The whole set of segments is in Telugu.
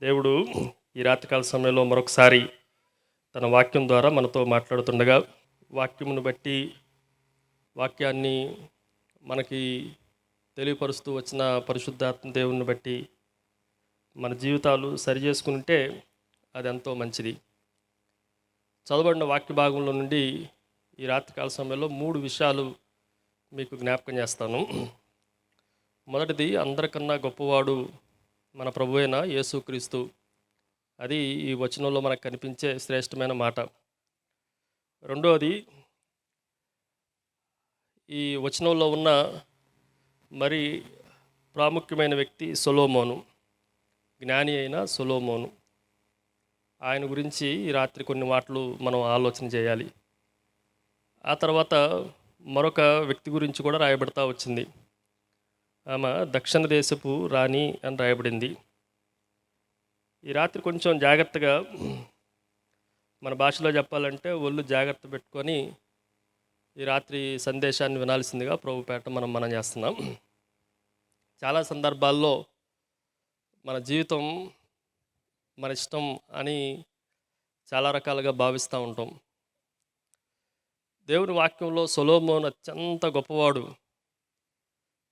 దేవుడు ఈ రాత్రికాల సమయంలో మరొకసారి తన వాక్యం ద్వారా మనతో మాట్లాడుతుండగా, వాక్యమును బట్టి వాక్యాన్ని మనకి తెలియపరుస్తూ వచ్చిన పరిశుద్ధాత్మ దేవుని బట్టి మన జీవితాలు సరి చేసుకుంటే అది ఎంతో మంచిది. చదవబడిన వాక్య భాగంలో నుండి ఈ రాత్రికాల సమయంలో 3 విషయాలు మీకు జ్ఞాపకం చేస్తాను. మొదటిది, అందరికన్నా గొప్పవాడు మన ప్రభు అయిన యేసుక్రీస్తు. అది ఈ వచనంలో మనకు కనిపించే శ్రేష్టమైన మాట. రెండవది, ఈ వచనంలో ఉన్న మరి ప్రాముఖ్యమైన వ్యక్తి సొలొమోను, జ్ఞాని అయిన సొలొమోను. ఆయన గురించి ఈ రాత్రి కొన్ని మాటలు మనం ఆలోచన చేయాలి. ఆ తర్వాత మరొక వ్యక్తి గురించి కూడా రాయబడతా వచ్చింది. ఆమె దక్షిణ దేశపు రాణి అని రాయబడింది. ఈ రాత్రి కొంచెం జాగ్రత్తగా, మన భాషలో చెప్పాలంటే ఒళ్ళు జాగ్రత్త పెట్టుకొని ఈ రాత్రి సందేశాన్ని వినాల్సిందిగా ప్రభుపేట మనం చేస్తున్నాం. చాలా సందర్భాల్లో మన జీవితం మన ఇష్టం అని చాలా రకాలుగా భావిస్తూ ఉంటాం. దేవుని వాక్యంలో సొలొమోను అత్యంత గొప్పవాడు.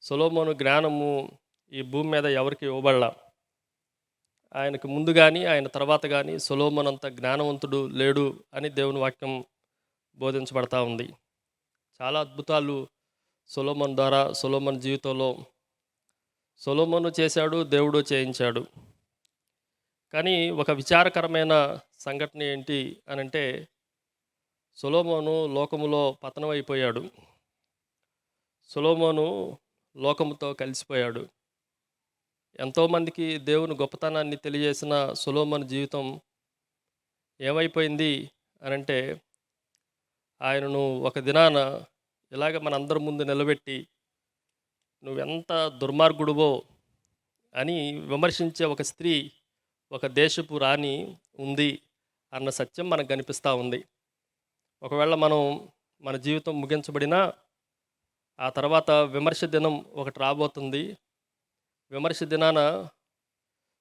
సొలొమోను జ్ఞానము ఈ భూమి మీద ఎవరికి ఇవ్వబడలా. ఆయనకు ముందు కానీ ఆయన తర్వాత కానీ సొలొమోను అంత జ్ఞానవంతుడు లేడు అని దేవుని వాక్యం బోధించబడతా ఉంది. చాలా అద్భుతాలు సొలొమోను ద్వారా, సొలొమోను జీవితంలో సొలొమోను చేశాడు, దేవుడు చేయించాడు. కానీ ఒక విచారకరమైన సంఘటన ఏంటి అనంటే, సొలొమోను లోకములో పతనమైపోయాడు. సొలొమోను లోకముతో కలిసిపోయాడు. ఎంతోమందికి దేవుని గొప్పతనాన్ని తెలియజేసిన సొలొమోను జీవితం ఏమైపోయింది అనంటే, ఆయనను ఒక దినాన ఇలాగ మనందరి ముందు నిలబెట్టి నువ్వెంత దుర్మార్గుడువో అని విమర్శించే ఒక స్త్రీ, ఒక దేశపు రాణి ఉంది అన్న సత్యం మనకు కనిపిస్తూ ఉంది. ఒకవేళ మన జీవితం ముగించబడినా ఆ తర్వాత విమర్శ దినం ఒకటి రాబోతుంది. విమర్శ దినాన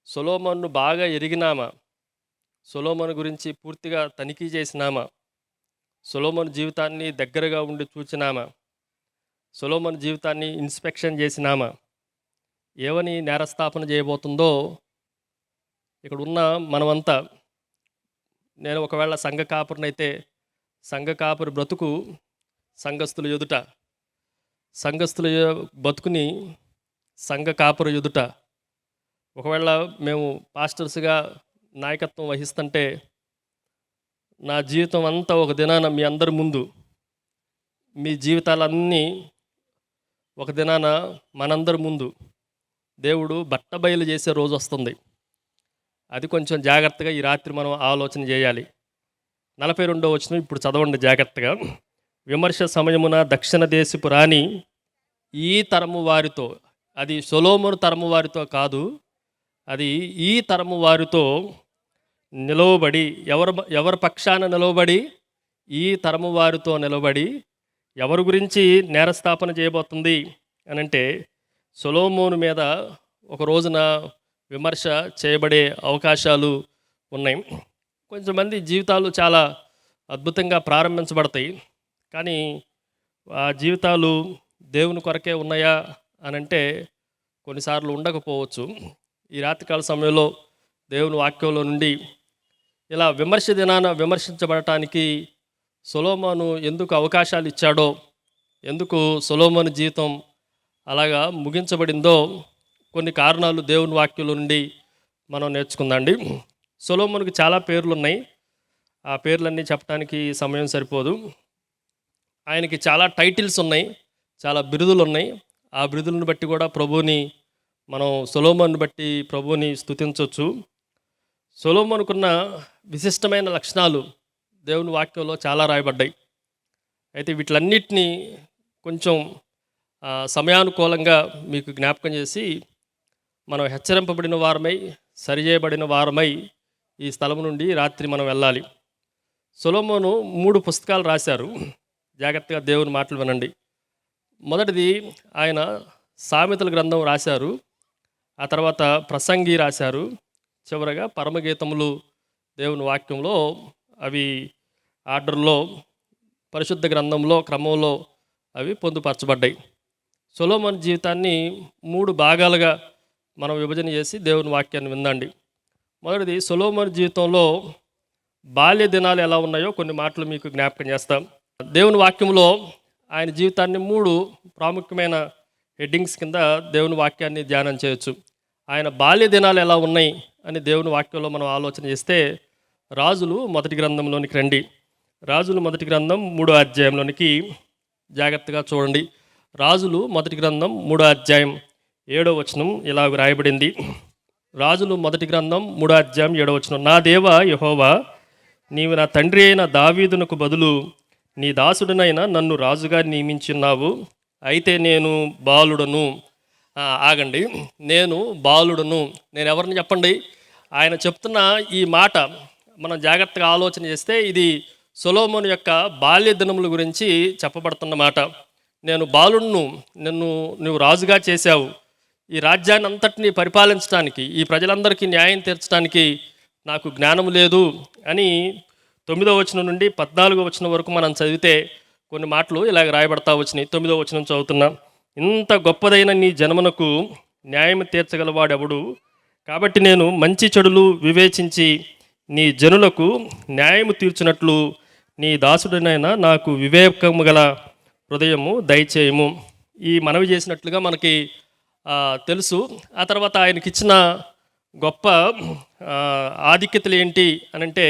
సొలొమోనును బాగా ఎరిగినామా, సొలొమోను గురించి పూర్తిగా తనిఖీ చేసినామా, సొలొమోను జీవితాన్ని దగ్గరగా ఉండి చూచినామా, సొలొమోను జీవితాన్ని ఇన్స్పెక్షన్ చేసినామా, ఏమని నేరస్థాపన చేయబోతుందో ఇక్కడ ఉన్న మనమంతా. నేను ఒకవేళ సంఘ కాపురినైతే సంఘ కాపురి బ్రతుకు సంఘస్థుల ఎదుట, సంఘస్థుల బతుకుని సంఘ కాపురి ఎదుట, ఒకవేళ మేము పాస్టర్స్గా నాయకత్వం వహిస్తుంటే నా జీవితం అంతా ఒక దినాన మీ అందరి ముందు, మీ జీవితాలన్నీ ఒక దినాన మనందరి ముందు దేవుడు బట్టబయలు చేసే రోజు వస్తుంది. అది కొంచెం జాగ్రత్తగా ఈ రాత్రి మనం ఆలోచన చేయాలి. 42వ వచనం ఇప్పుడు చదవండి జాగ్రత్తగా. విమర్శ సమయమున దక్షిణ దేశపు రాణి ఈ తరము వారితో, అది సొలొమోను తరము వారితో కాదు, అది ఈ తరము వారితో నిలవబడి, ఎవరి పక్షాన నిలవబడి, ఈ తరము వారితో నిలబడి ఎవరి గురించి నేరస్థాపన చేయబోతుంది అనంటే, సొలొమోను మీద ఒక రోజున విమర్శ చేయబడే అవకాశాలు ఉన్నాయి. కొంతమంది జీవితాలు చాలా అద్భుతంగా ప్రారంభించబడతాయి, కానీ ఆ జీవితాలు దేవుని కొరకే ఉన్నాయా అనంటే కొన్నిసార్లు ఉండకపోవచ్చు. ఈ రాత్రికాల సమయంలో దేవుని వాక్యంలో నుండి ఇలా విమర్శ దినాన విమర్శించబడటానికి సొలొమోను ఎందుకు అవకాశాలు ఇచ్చాడో, ఎందుకు సొలొమోను జీవితం అలాగా ముగించబడిందో కొన్ని కారణాలు దేవుని వాక్యంలో నుండి మనం నేర్చుకుందాండి. సొలొమోనుకి చాలా పేర్లు ఉన్నాయి. ఆ పేర్లన్నీ చెప్పడానికి సమయం సరిపోదు. ఆయనకి చాలా టైటిల్స్ ఉన్నాయి, చాలా బిరుదులు ఉన్నాయి. ఆ బిరుదులను బట్టి కూడా ప్రభువుని మనం, సొలొమోనుని బట్టి ప్రభువుని స్తుతించవచ్చు. సొలొమోనుకున్న విశిష్టమైన లక్షణాలు దేవుని వాక్యంలో చాలా రాయబడ్డాయి. అయితే వీటిలన్నిటినీ కొంచెం సమయానుకూలంగా మీకు జ్ఞాపకం చేసి, మనం హెచ్చరింపబడిన వారమై, సరిచేయబడిన వారమై ఈ స్థలం నుండి రాత్రి మనం వెళ్ళాలి. సొలొమోను 3 పుస్తకాలు రాశారు. జాగ్రత్తగా దేవుని మాటలు వినండి. మొదటిది ఆయన సామెతల గ్రంథం రాశారు, ఆ తర్వాత ప్రసంగి రాశారు, చివరగా పరమగీతములు దేవుని వాక్యంలో అవి ఆర్డర్లో పరిశుద్ధ గ్రంథంలో క్రమంలో అవి పొందుపరచబడ్డాయి. సొలొమోను జీవితాన్ని 3 భాగాలుగా మనం విభజన చేసి దేవుని వాక్యాన్ని విందండి. మొదటిది, సొలొమోను జీవితంలో బాల్య దినాలు ఎలా ఉన్నాయో కొన్ని మాటలు మీకు జ్ఞాపకం చేస్తాం. దేవుని వాక్యంలో ఆయన జీవితాన్ని 3 ప్రాముఖ్యమైన హెడ్డింగ్స్ కింద దేవుని వాక్యాన్ని ధ్యానం చేయొచ్చు. ఆయన బాల్య దినాలు ఎలా ఉన్నాయి అని దేవుని వాక్యంలో మనం ఆలోచన చేస్తే, రాజులు మొదటి గ్రంథంలోనికి రండి. రాజులు మొదటి గ్రంథం 3వ అధ్యాయంలోనికి జాగ్రత్తగా చూడండి. రాజులు మొదటి గ్రంథం 3వ అధ్యాయం 7వ వచనం ఇలా రాయబడింది. రాజులు మొదటి గ్రంథం 3వ అధ్యాయం 7వ వచనం. నా దేవా యెహోవా, నీవు నా తండ్రి అయిన దావీదునకు బదులు నీ దాసుడినైన నన్ను రాజుగా నియమించున్నావు. అయితే నేను బాలుడను. ఆగండి, నేను బాలుడను. నేను ఎవరిని చెప్పండి? ఆయన చెప్తున్న ఈ మాట మనం జాగ్రత్తగా ఆలోచన చేస్తే ఇది సొలొమోను యొక్క బాల్య దినముల గురించి చెప్పబడుతున్న మాట. నేను బాలుడును, నువ్వు రాజుగా చేశావు. ఈ రాజ్యాన్ని అంతటినీ పరిపాలించడానికి, ఈ ప్రజలందరికీ న్యాయం తీర్చడానికి నాకు జ్ఞానం లేదు అని 9వ వచనం నుండి 14వ వచనం వరకు మనం చదివితే కొన్ని మాటలు ఇలాగ రాయబడతా వచ్చినాయి. 9వ వచనం చదువుతున్నా. ఇంత గొప్పదైన నీ జన్మనకు న్యాయం తీర్చగలవాడెవడు? కాబట్టి నేను మంచి చెడులు వివేచించి నీ జనులకు న్యాయము తీర్చినట్లు నీ దాసుడినైనా నాకు వివేకము గల హృదయము దయచేయము. ఈ మనవి చేసినట్లుగా మనకి తెలుసు. ఆ తర్వాత ఆయనకిచ్చిన గొప్ప ఆధిక్యతలు ఏంటి అనంటే,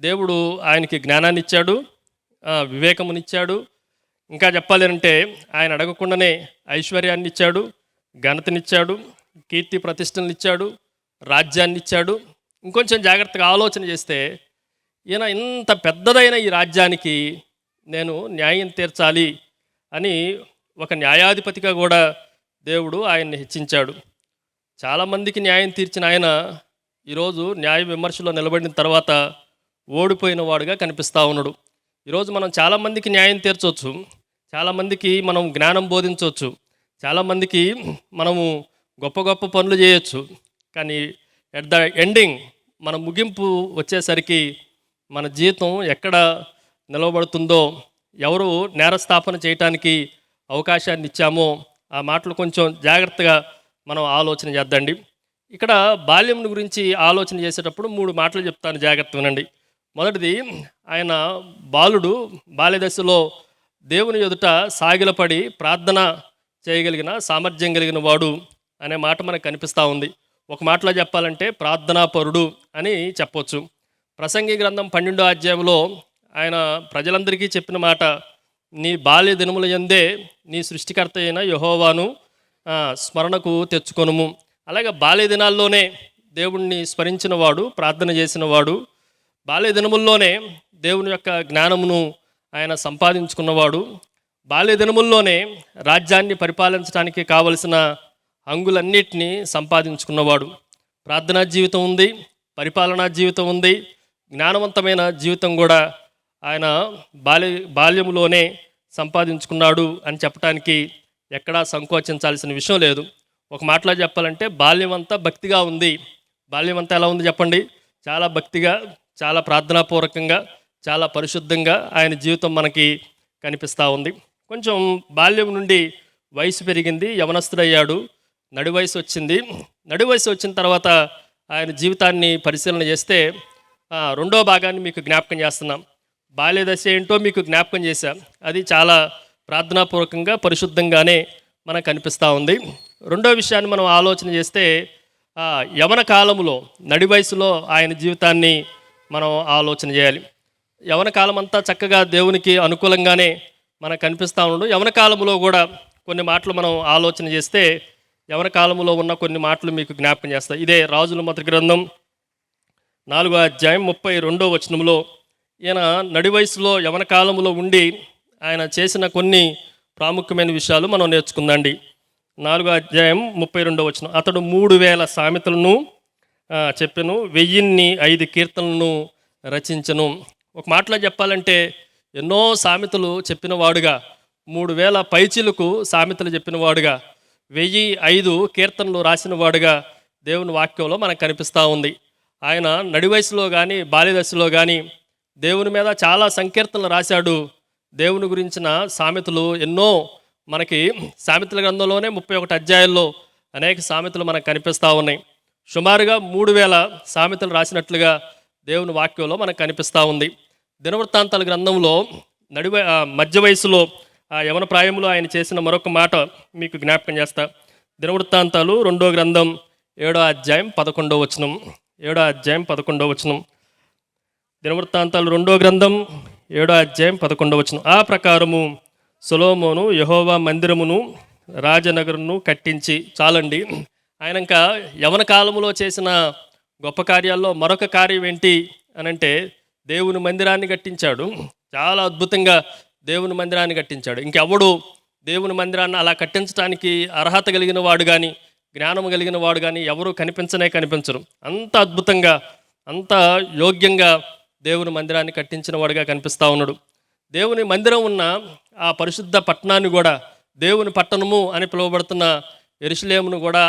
దేవుడు ఆయనకి జ్ఞానాన్ని ఇచ్చాడు, వివేకమునిచ్చాడు. ఇంకా చెప్పాలి అంటే ఆయన అడగకుండానే ఐశ్వర్యాన్ని ఇచ్చాడు, ఘనతనిచ్చాడు, కీర్తి ప్రతిష్టలను ఇచ్చాడు, రాజ్యాన్ని ఇచ్చాడు. ఇంకొంచెం జాగ్రత్తగా ఆలోచన చేస్తే, ఈయన ఇంత పెద్దదైన ఈ రాజ్యానికి నేను న్యాయం తీర్చాలి అని ఒక న్యాయాధిపతిగా కూడా దేవుడు ఆయన్ని హెచ్చించాడు. చాలామందికి న్యాయం తీర్చిన ఆయన ఈరోజు న్యాయ విమర్శలో నిలబడిన తర్వాత ఓడిపోయిన వాడుగా కనిపిస్తూ ఉన్నాడు. ఈరోజు మనం చాలామందికి న్యాయం తీర్చవచ్చు, చాలామందికి మనం జ్ఞానం బోధించవచ్చు, చాలామందికి మనము గొప్ప గొప్ప పనులు చేయొచ్చు. కానీ ఎట్ ద ఎండింగ్ మన ముగింపు వచ్చేసరికి మన జీవితం ఎక్కడ నిలవబడుతుందో, ఎవరు నేరస్థాపన చేయటానికి అవకాశాన్ని ఇచ్చామో ఆ మాటలు కొంచెం జాగ్రత్తగా మనం ఆలోచన చేద్దండి. ఇక్కడ బాల్యం గురించి ఆలోచన చేసేటప్పుడు 3 మాటలు చెప్తాను, జాగ్రత్త వినండి. మొదటిది, ఆయన బాలుడు, బాల్యదశలో దేవుని ఎదుట సాగిలపడి ప్రార్థన చేయగలిగిన సామర్థ్యం కలిగిన వాడు అనే మాట మనకు కనిపిస్తూ ఉంది. ఒక మాటలో చెప్పాలంటే ప్రార్థనాపరుడు అని చెప్పొచ్చు. ప్రసంగి గ్రంథం 12వ అధ్యాయంలో ఆయన ప్రజలందరికీ చెప్పిన మాట, నీ బాల్య దినముల యందే నీ సృష్టికర్త అయిన యెహోవాను స్మరణకు తెచ్చుకొనుము. అలాగే బాల్య దినాల్లోనే దేవుణ్ణి స్మరించిన వాడు, ప్రార్థన చేసిన వాడు, బాల్య దినముల్లోనే దేవుని యొక్క జ్ఞానమును ఆయన సంపాదించుకున్నవాడు, బాల్య దినముల్లోనే రాజ్యాన్ని పరిపాలించడానికి కావలసిన హంగులన్నిటినీ సంపాదించుకున్నవాడు. ప్రార్థనా జీవితం ఉంది, పరిపాలనా జీవితం ఉంది, జ్ఞానవంతమైన జీవితం కూడా ఆయన బాల్యములోనే సంపాదించుకున్నాడు అని చెప్పడానికి ఎక్కడా సంకోచించాల్సిన విషయం లేదు. ఒక మాటలో చెప్పాలంటే బాల్యం అంతా భక్తిగా ఉంది. బాల్యం అంతా ఎలా ఉంది చెప్పండి? చాలా భక్తిగా, చాలా ప్రార్థనాపూర్వకంగా, చాలా పరిశుద్ధంగా ఆయన జీవితం మనకి కనిపిస్తూ ఉంది. కొంచెం బాల్యం నుండి వయసు పెరిగింది, యవనస్తుడయ్యాడు, నడి వయసు వచ్చింది. నడి వయసు వచ్చిన తర్వాత ఆయన జీవితాన్ని పరిశీలన చేస్తే రెండో భాగాన్ని మీకు జ్ఞాపకం చేస్తున్నాం. బాల్యదశ ఏంటో మీకు జ్ఞాపకం చేశాం. అది చాలా ప్రార్థనాపూర్వకంగా, పరిశుద్ధంగానే మనకు కనిపిస్తూ ఉంది. రెండో విషయాన్ని మనం ఆలోచన చేస్తే, యవన కాలంలో, నడి వయసులో ఆయన జీవితాన్ని మనం ఆలోచన చేయాలి. యవన కాలం అంతా చక్కగా దేవునికి అనుకూలంగానే మనకు కనిపిస్తూ ఉండడు. యవన కాలంలో కూడా కొన్ని మాటలు మనం ఆలోచన చేస్తే, యవన కాలంలో ఉన్న కొన్ని మాటలు మీకు జ్ఞాపకం చేస్తాయి. ఇదే రాజుల మొదటి గ్రంథం 4వ అధ్యాయం 32వ వచనంలో ఈయన నడి వయసులో యవన కాలంలో ఉండి ఆయన చేసిన కొన్ని ప్రాముఖ్యమైన విషయాలు మనం నేర్చుకుందండి. 4వ అధ్యాయం 32వ వచనం. అతడు 3000 సామెతలను చెప్పెను, 1005 కీర్తనలను రచించను. ఒక మాటలో చెప్పాలంటే ఎన్నో సామెతలు చెప్పిన వాడుగా, 3000 పైచిలకు సామెతలు చెప్పిన వాడుగా, 1005 కీర్తనలు రాసిన వాడుగా దేవుని వాక్యంలో మనకు కనిపిస్తూ ఉంది. ఆయన నడి వయసులో కానీ బాల్య దశలో కానీ దేవుని మీద చాలా సంకీర్తనలు రాశాడు. దేవుని గురించిన సామెతలు ఎన్నో మనకి సామెతల గ్రంథంలోనే 31 అధ్యాయాల్లో అనేక సామెతలు మనకు కనిపిస్తూ ఉన్నాయి. సుమారుగా 3000 సామెతలు రాసినట్లుగా దేవుని వాక్యంలో మనకు కనిపిస్తూ ఉంది. దినవృత్తాంతాల గ్రంథంలో మధ్య వయసులో యవన ప్రాయంలో ఆయన చేసిన మరొక మాట మీకు జ్ఞాపకం చేస్తా. దినవృత్తాంతాలు 2వ గ్రంథం 7వ అధ్యాయం 11వ వచనం. 7వ అధ్యాయం 11వ వచనం. దినవృత్తాంతాలు 2వ గ్రంథం 7వ అధ్యాయం 11వ వచనం. ఆ ప్రకారము సొలొమోను యెహోవా మందిరమును రాజనగరును కట్టించి, చాలండి. ఆయన ఇంకా యవన కాలంలో చేసిన గొప్ప కార్యాల్లో మరొక కార్యం ఏంటి అనంటే దేవుని మందిరాన్ని కట్టించాడు. చాలా అద్భుతంగా దేవుని మందిరాన్ని కట్టించాడు. ఇంకెవడు దేవుని మందిరాన్ని అలా కట్టించడానికి అర్హత కలిగిన వాడు కానీ జ్ఞానం కలిగిన వాడు కానీ ఎవరు కనిపించరు. అంత అద్భుతంగా అంత యోగ్యంగా దేవుని మందిరాన్ని కట్టించిన వాడుగా కనిపిస్తూ ఉన్నాడు. దేవుని మందిరం ఉన్న ఆ పరిశుద్ధ పట్టణాన్ని కూడా, దేవుని పట్టణము అని పిలువబడుతున్న యెరూషలేమును కూడా,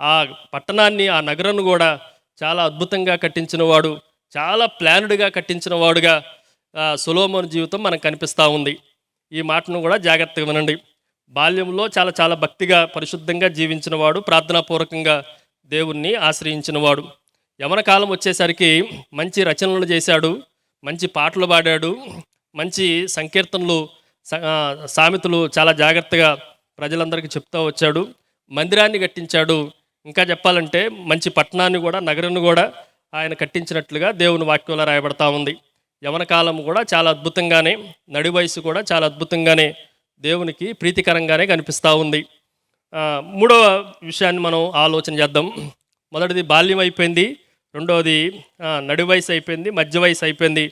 ఆ పట్టణాన్ని, ఆ నగరాన్ని కూడా చాలా అద్భుతంగా కట్టించిన వాడు, చాలా ప్లాన్డ్గా కట్టించిన వాడుగా సొలొమోను జీవితం మనకు కనిపిస్తూ ఉంది. ఈ మాటను కూడా జాగ్రత్తగా వినండి. బాల్యంలో చాలా చాలా భక్తిగా పరిశుద్ధంగా జీవించిన వాడు, ప్రార్థనాపూర్వకంగా దేవుణ్ణి ఆశ్రయించిన వాడు. యవన కాలం వచ్చేసరికి మంచి రచనలు చేశాడు, మంచి పాటలు పాడాడు, మంచి సంకీర్తనలు, సామెతలు చాలా జాగ్రత్తగా ప్రజలందరికీ చెప్తూ వచ్చాడు. మందిరాన్ని కట్టించాడు. ఇంకా చెప్పాలంటే మంచి పట్టణాన్ని కూడా, నగరాన్ని కూడా ఆయన కట్టించినట్లుగా దేవుని వాక్యంలో రాయబడతా ఉంది. యవన కాలం కూడా చాలా అద్భుతంగానే, నడి వయసు కూడా చాలా అద్భుతంగానే దేవునికి ప్రీతికరంగానే కనిపిస్తూ ఉంది. మూడవ విషయాన్ని మనం ఆలోచన చేద్దాం. మొదటిది బాల్యం అయిపోయింది, రెండవది నడి వయసు అయిపోయింది, మధ్య వయసు అయిపోయింది.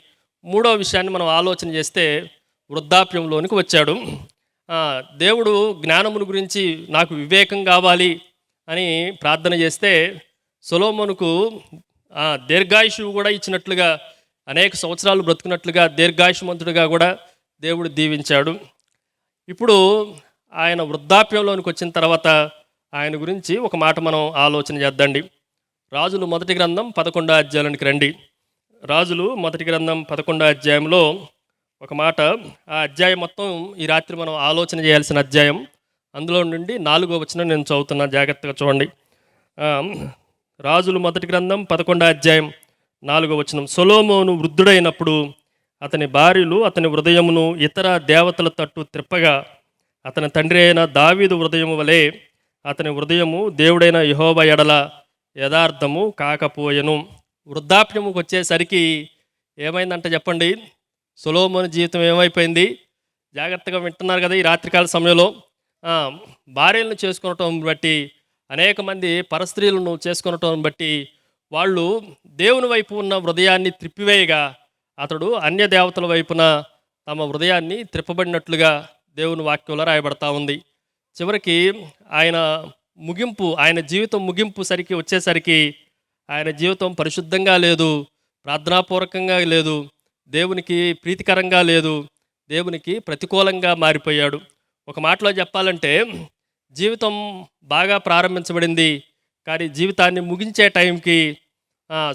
మూడవ విషయాన్ని మనం ఆలోచన చేస్తే వృద్ధాప్యంలోనికి వచ్చాడు. దేవుడు జ్ఞానమును గురించి నాకు వివేకం కావాలి అని ప్రార్థన చేస్తే సొలొమోనుకు దీర్ఘాయుషువు కూడా ఇచ్చినట్లుగా, అనేక సంవత్సరాలు బ్రతుకున్నట్లుగా దీర్ఘాయుషమంతుడిగా కూడా దేవుడు దీవించాడు. ఇప్పుడు ఆయన వృద్ధాప్యంలోనికి వచ్చిన తర్వాత ఆయన గురించి ఒక మాట మనం ఆలోచన చేద్దండి. రాజులు మొదటి గ్రంథం 11వ అధ్యాయానికి రండి. రాజులు మొదటి గ్రంథం 11వ అధ్యాయంలో ఒక మాట, ఆ అధ్యాయం మొత్తం ఈ రాత్రి మనం ఆలోచన చేయాల్సిన అధ్యాయం. అందులో నుండి 4వ వచనం నేను చదువుతున్నా, జాగ్రత్తగా చూడండి. రాజులు మొదటి గ్రంథం 11వ అధ్యాయం 4వ వచనం. సొలొమోను వృద్ధుడైనప్పుడు అతని భార్యలు అతని హృదయమును ఇతర దేవతల తట్టు త్రిప్పగా, అతని తండ్రి అయిన దావీదు హృదయము వలె అతని హృదయము దేవుడైన యెహోవా ఎడల యథార్థము కాకపోయెను. వృద్ధాప్యముకు వచ్చేసరికి ఏమైందంటే చెప్పండి, సొలొమోను జీవితం ఏమైపోయింది? జాగ్రత్తగా వింటున్నారు కదా ఈ రాత్రికాల సమయంలో. భార్యలను చేసుకునటం బట్టి, అనేక మంది పరస్త్రీలను చేసుకునటం బట్టి వాళ్ళు దేవుని వైపు ఉన్న హృదయాన్ని త్రిప్పివేయగా, అతడు అన్య దేవతల వైపున తమ హృదయాన్ని త్రిప్పబడినట్లుగా దేవుని వాక్యంలో రాయబడతా ఉంది. చివరికి ఆయన జీవితం ముగింపు సరికి వచ్చేసరికి ఆయన జీవితం పరిశుద్ధంగా లేదు, ప్రార్థనాపూర్వకంగా లేదు, దేవునికి ప్రీతికరంగా లేదు, దేవునికి ప్రతికూలంగా మారిపోయాడు. ఒక మాటలో చెప్పాలంటే జీవితం బాగా ప్రారంభించబడింది, కానీ జీవితాన్ని ముగించే టైంకి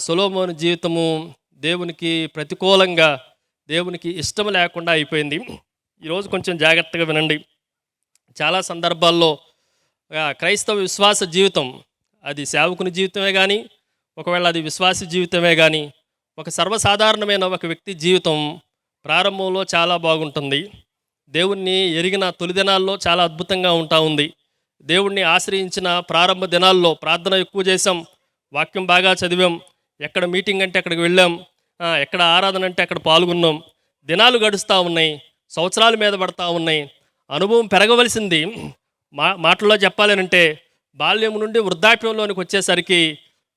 సొలొమోను జీవితము దేవునికి ప్రతికూలంగా, దేవునికి ఇష్టం లేకుండా అయిపోయింది. ఈరోజు కొంచెం జాగ్రత్తగా వినండి. చాలా సందర్భాల్లో క్రైస్తవ విశ్వాస జీవితం, అది సేవకుని జీవితమే కానీ, ఒకవేళ అది విశ్వాస జీవితమే కానీ, ఒక సర్వసాధారణమైన ఒక వ్యక్తి జీవితం ప్రారంభంలో చాలా బాగుంటుంది. దేవుణ్ణి ఎరిగిన తొలి దినాల్లో చాలా అద్భుతంగా ఉంటా ఉంది. దేవుణ్ణి ఆశ్రయించిన ప్రారంభ దినాల్లో ప్రార్థన ఎక్కువ చేసాం, వాక్యం బాగా చదివాం, ఎక్కడ మీటింగ్ అంటే అక్కడికి వెళ్ళాం, ఎక్కడ ఆరాధన అంటే అక్కడ పాల్గొన్నాం. దినాలు గడుస్తూ ఉన్నాయి, సంవత్సరాల మీద పడతా ఉన్నాయి, అనుభవం పెరగవలసింది. మాటల్లో చెప్పాలనంటే బాల్యం నుండి వృద్ధాప్యంలోనికి వచ్చేసరికి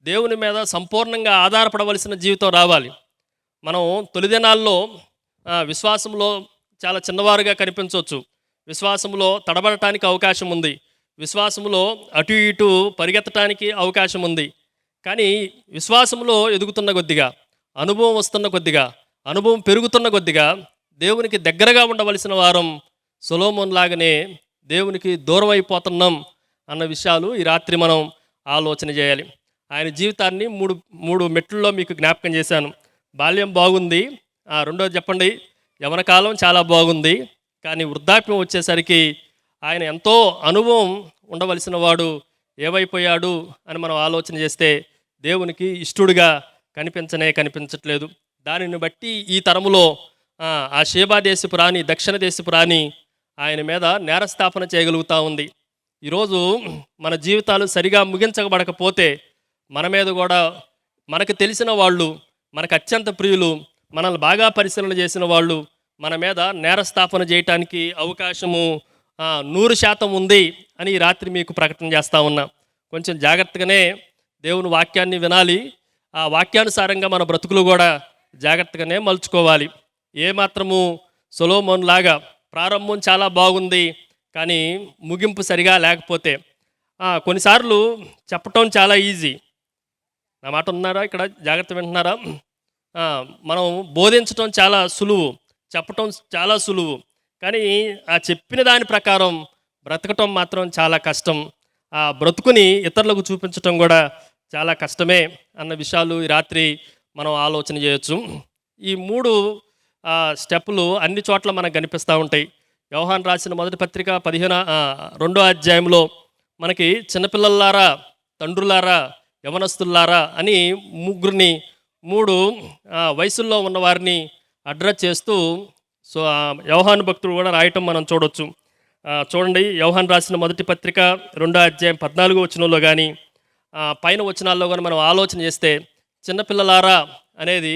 దేవుని మీద సంపూర్ణంగా ఆధారపడవలసిన జీవితం రావాలి. మనం తొలి దినాల్లో విశ్వాసంలో చాలా చిన్నవారుగా కనిపించవచ్చు, విశ్వాసంలో తడబడటానికి అవకాశం ఉంది, విశ్వాసంలో అటు ఇటు పరిగెత్తడానికి అవకాశం ఉంది. కానీ విశ్వాసంలో ఎదుగుతున్న కొద్దిగా, అనుభవం వస్తున్న కొద్దిగా, అనుభవం పెరుగుతున్న కొద్దిగా దేవునికి దగ్గరగా ఉండవలసిన వారం సొలొమోను లాగానే దేవునికి దూరం అయిపోతున్నాం అన్న విషయాలు ఈ రాత్రి మనం ఆలోచన చేయాలి. ఆయన జీవితాన్ని మూడు మూడు మెట్లలో మీకు జ్ఞాపకం చేశాను. బాల్యం బాగుంది, రెండోది చెప్పండి, యవ్వన కాలం చాలా బాగుంది. కానీ వృద్ధాప్యం వచ్చేసరికి ఆయన ఎంతో అనుభవం ఉండవలసిన వాడు ఏమైపోయాడు అని మనం ఆలోచన చేస్తే దేవునికి ఇష్టడుగా కనిపించట్లేదు. దానిని బట్టి ఈ తరములో ఆ షేబా దేశపు రాణి, దక్షిణ దేశపు రాణి ఆయన మీద నేరస్థాపన చేయగలుగుతూ ఉంది. ఈరోజు మన జీవితాలు సరిగా ముగించబడకపోతే మన మీద కూడా మనకు తెలిసిన వాళ్ళు, మనకు అత్యంత ప్రియులు, మనల్ని బాగా పరిశీలన చేసిన వాళ్ళు మన మీద నేరస్థాపన చేయటానికి అవకాశము 100% ఉంది అని ఈ రాత్రి మీకు ప్రకటన చేస్తూ ఉన్నా. కొంచెం జాగ్రత్తగానే దేవుని వాక్యాన్ని వినాలి. ఆ వాక్యానుసారంగా మన బ్రతుకులు కూడా జాగ్రత్తగానే మలుచుకోవాలి. ఏమాత్రము సొలొమోను లాగా ప్రారంభం చాలా బాగుంది కానీ ముగింపు సరిగా లేకపోతే కొన్నిసార్లు చెప్పటం చాలా ఈజీ. నా మాట ఉన్నారా? ఇక్కడ జాగ్రత్త వింటున్నారా? మనం బోధించటం చాలా సులువు, చెప్పటం చాలా సులువు, కానీ ఆ చెప్పిన దాని ప్రకారం బ్రతకటం మాత్రం చాలా కష్టం. ఆ బ్రతుకుని ఇతరులకు చూపించటం కూడా చాలా కష్టమే అన్న విషయాలు ఈ రాత్రి మనం ఆలోచన చేయొచ్చు. ఈ 3 స్టెప్పులు అన్ని చోట్ల మనకు కనిపిస్తూ ఉంటాయి. యోహాను రాసిన మొదటి పత్రిక 12వ అధ్యాయంలో మనకి చిన్నపిల్లలారా, తండ్రులారా, యవనస్తులారా అని ముగ్గురిని 3 వయసుల్లో ఉన్నవారిని అడ్రస్ చేస్తూ యోహాను భక్తుడు కూడా రాయటం మనం చూడొచ్చు. చూడండి, యోహాను రాసిన మొదటి పత్రిక 2వ అధ్యాయం 14వ వచనంలో కానీ పైన వచనాల్లో కానీ మనం ఆలోచన చేస్తే చిన్నపిల్లలారా అనేది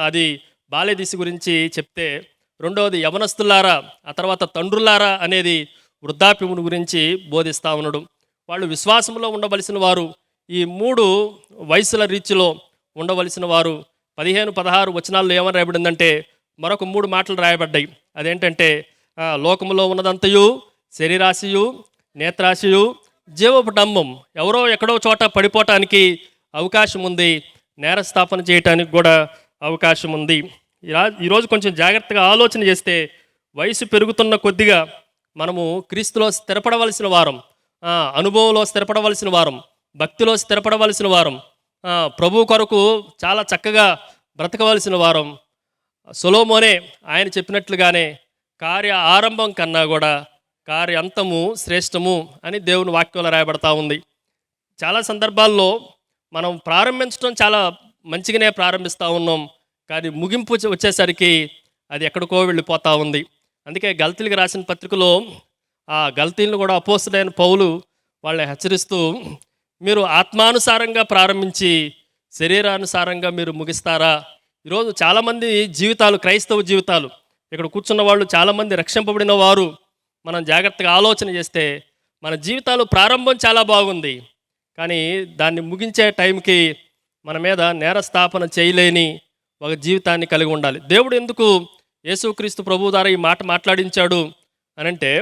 అది బాల్య దిశ గురించి చెప్తే, రెండవది యవనస్తులారా, ఆ తర్వాత తండ్రులారా అనేది వృద్ధాప్యమును గురించి బోధిస్తూ ఉన్నాడు. వాళ్ళు విశ్వాసంలో ఉండవలసిన వారు, ఈ 3 వయసుల రీతిలో ఉండవలసిన వారు. 15-16 వచనాల్లో ఏమని రాయబడిందంటే మరొక 3 మాటలు రాయబడ్డాయి. అదేంటంటే లోకములో ఉన్నదంతయు, శరీరాశయు, నేత్రాశయు, జీవపడంబం. ఎవరో ఎక్కడో చోట పడిపోవటానికి అవకాశం ఉంది, నేరస్థాపన చేయటానికి కూడా అవకాశం ఉంది. ఈరోజు కొంచెం జాగ్రత్తగా ఆలోచన చేస్తే వయసు పెరుగుతున్న కొద్దిగా మనము క్రీస్తులో స్థిరపడవలసిన వారం, అనుభవంలో స్థిరపడవలసిన వారం, భక్తిలో స్థిరపడవలసిన వారం, ప్రభు కొరకు చాలా చక్కగా బ్రతకవలసిన వారం. సొలొమోనే ఆయన చెప్పినట్లుగానే కార్య ఆరంభం కన్నా కూడా కార్య అంతము శ్రేష్టము అని దేవుని వాక్యంలో రాయబడతా ఉంది. చాలా సందర్భాల్లో మనం ప్రారంభించడం చాలా మంచిగానే ప్రారంభిస్తూ ఉన్నాం, కానీ ముగింపు వచ్చేసరికి అది ఎక్కడికో వెళ్ళిపోతూ ఉంది. అందుకే గల్తీలకు రాసిన పత్రికలో ఆ గల్తీలను కూడా అపోస్తలుడైన పౌలు వాళ్ళని హెచ్చరిస్తూ, మీరు ఆత్మానుసారంగా ప్రారంభించి శరీరానుసారంగా మీరు ముగిస్తారా? ఈరోజు చాలామంది జీవితాలు, క్రైస్తవ జీవితాలు, ఇక్కడ కూర్చున్న వాళ్ళు చాలామంది రక్షింపబడిన వారు మనం జాగ్రత్తగా ఆలోచన చేస్తే మన జీవితాలు ప్రారంభం చాలా బాగుంది, కానీ దాన్ని ముగించే టైంకి మన మీద నేరస్థాపన చేయలేని ఒక జీవితాన్ని కలిగి ఉండాలి. దేవుడు ఎందుకు యేసుక్రీస్తు ప్రభు ద్వారా ఈ మాట మాట్లాడించాడు అనంటే,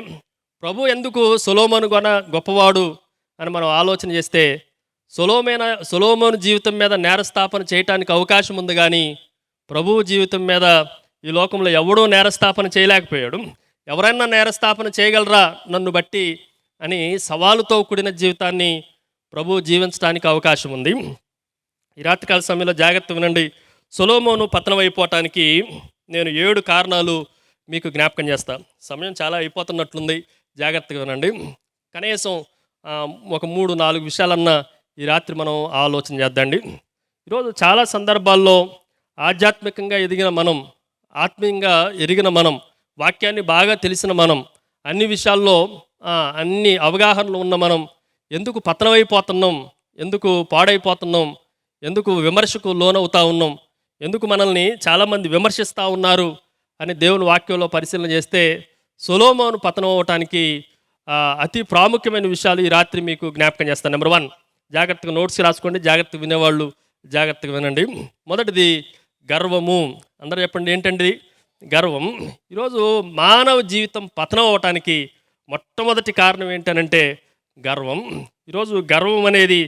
ప్రభు ఎందుకు సొలొమోను గొప్పవాడు అని మనం ఆలోచన చేస్తే, సొలొమోను జీవితం మీద నేరస్థాపన చేయటానికి అవకాశం ఉంది, కానీ ప్రభువు జీవితం మీద ఈ లోకంలో ఎవడూ నేరస్థాపన చేయలేకపోయాడు. ఎవరైనా నేరస్థాపన చేయగలరా నన్ను బట్టి అని సవాలుతో కూడిన జీవితాన్ని ప్రభువు జీవించడానికి అవకాశం ఉంది. ఈ రాత్రికాల సమయంలో జాగ్రత్త వినండి. సొలొమోను పతనం అయిపోవటానికి నేను 7 కారణాలు మీకు జ్ఞాపకం చేస్తాను. సమయం చాలా అయిపోతున్నట్లుంది, జాగ్రత్తగా వినండి. కనీసం ఒక 3-4 విషయాలన్నా ఈ రాత్రి మనం ఆలోచన చేద్దండి. ఈరోజు చాలా సందర్భాల్లో ఆధ్యాత్మికంగా ఎదిగిన మనం, ఆత్మీయంగా ఎరిగిన మనం, వాక్యాన్ని బాగా తెలిసిన మనం, అన్ని విషయాల్లో అన్ని అవగాహనలు ఉన్న మనం ఎందుకు పతనమైపోతున్నాం, ఎందుకు పాడైపోతున్నాం, ఎందుకు విమర్శకు లోనవుతా ఉన్నాం, ఎందుకు మనల్ని చాలామంది విమర్శిస్తూ ఉన్నారు అని దేవుని వాక్యంలో పరిశీలన చేస్తే సొలొమోను పతనం అవటానికి అతి ప్రాముఖ్యమైన విషయాలు ఈ రాత్రి మీకు జ్ఞాపకం చేస్తాను. నెంబర్ 1, జాగ్రత్తగా నోట్స్ రాసుకోండి, జాగ్రత్తగా వినేవాళ్ళు జాగ్రత్తగా వినండి. మొదటిది గర్వము. అందరూ చెప్పండి, ఏంటండి గర్వం? ఈరోజు మానవ జీవితం పతనం అవటానికి మొట్టమొదటి కారణం ఏంటనంటే గర్వం. ఈరోజు గర్వం అనేది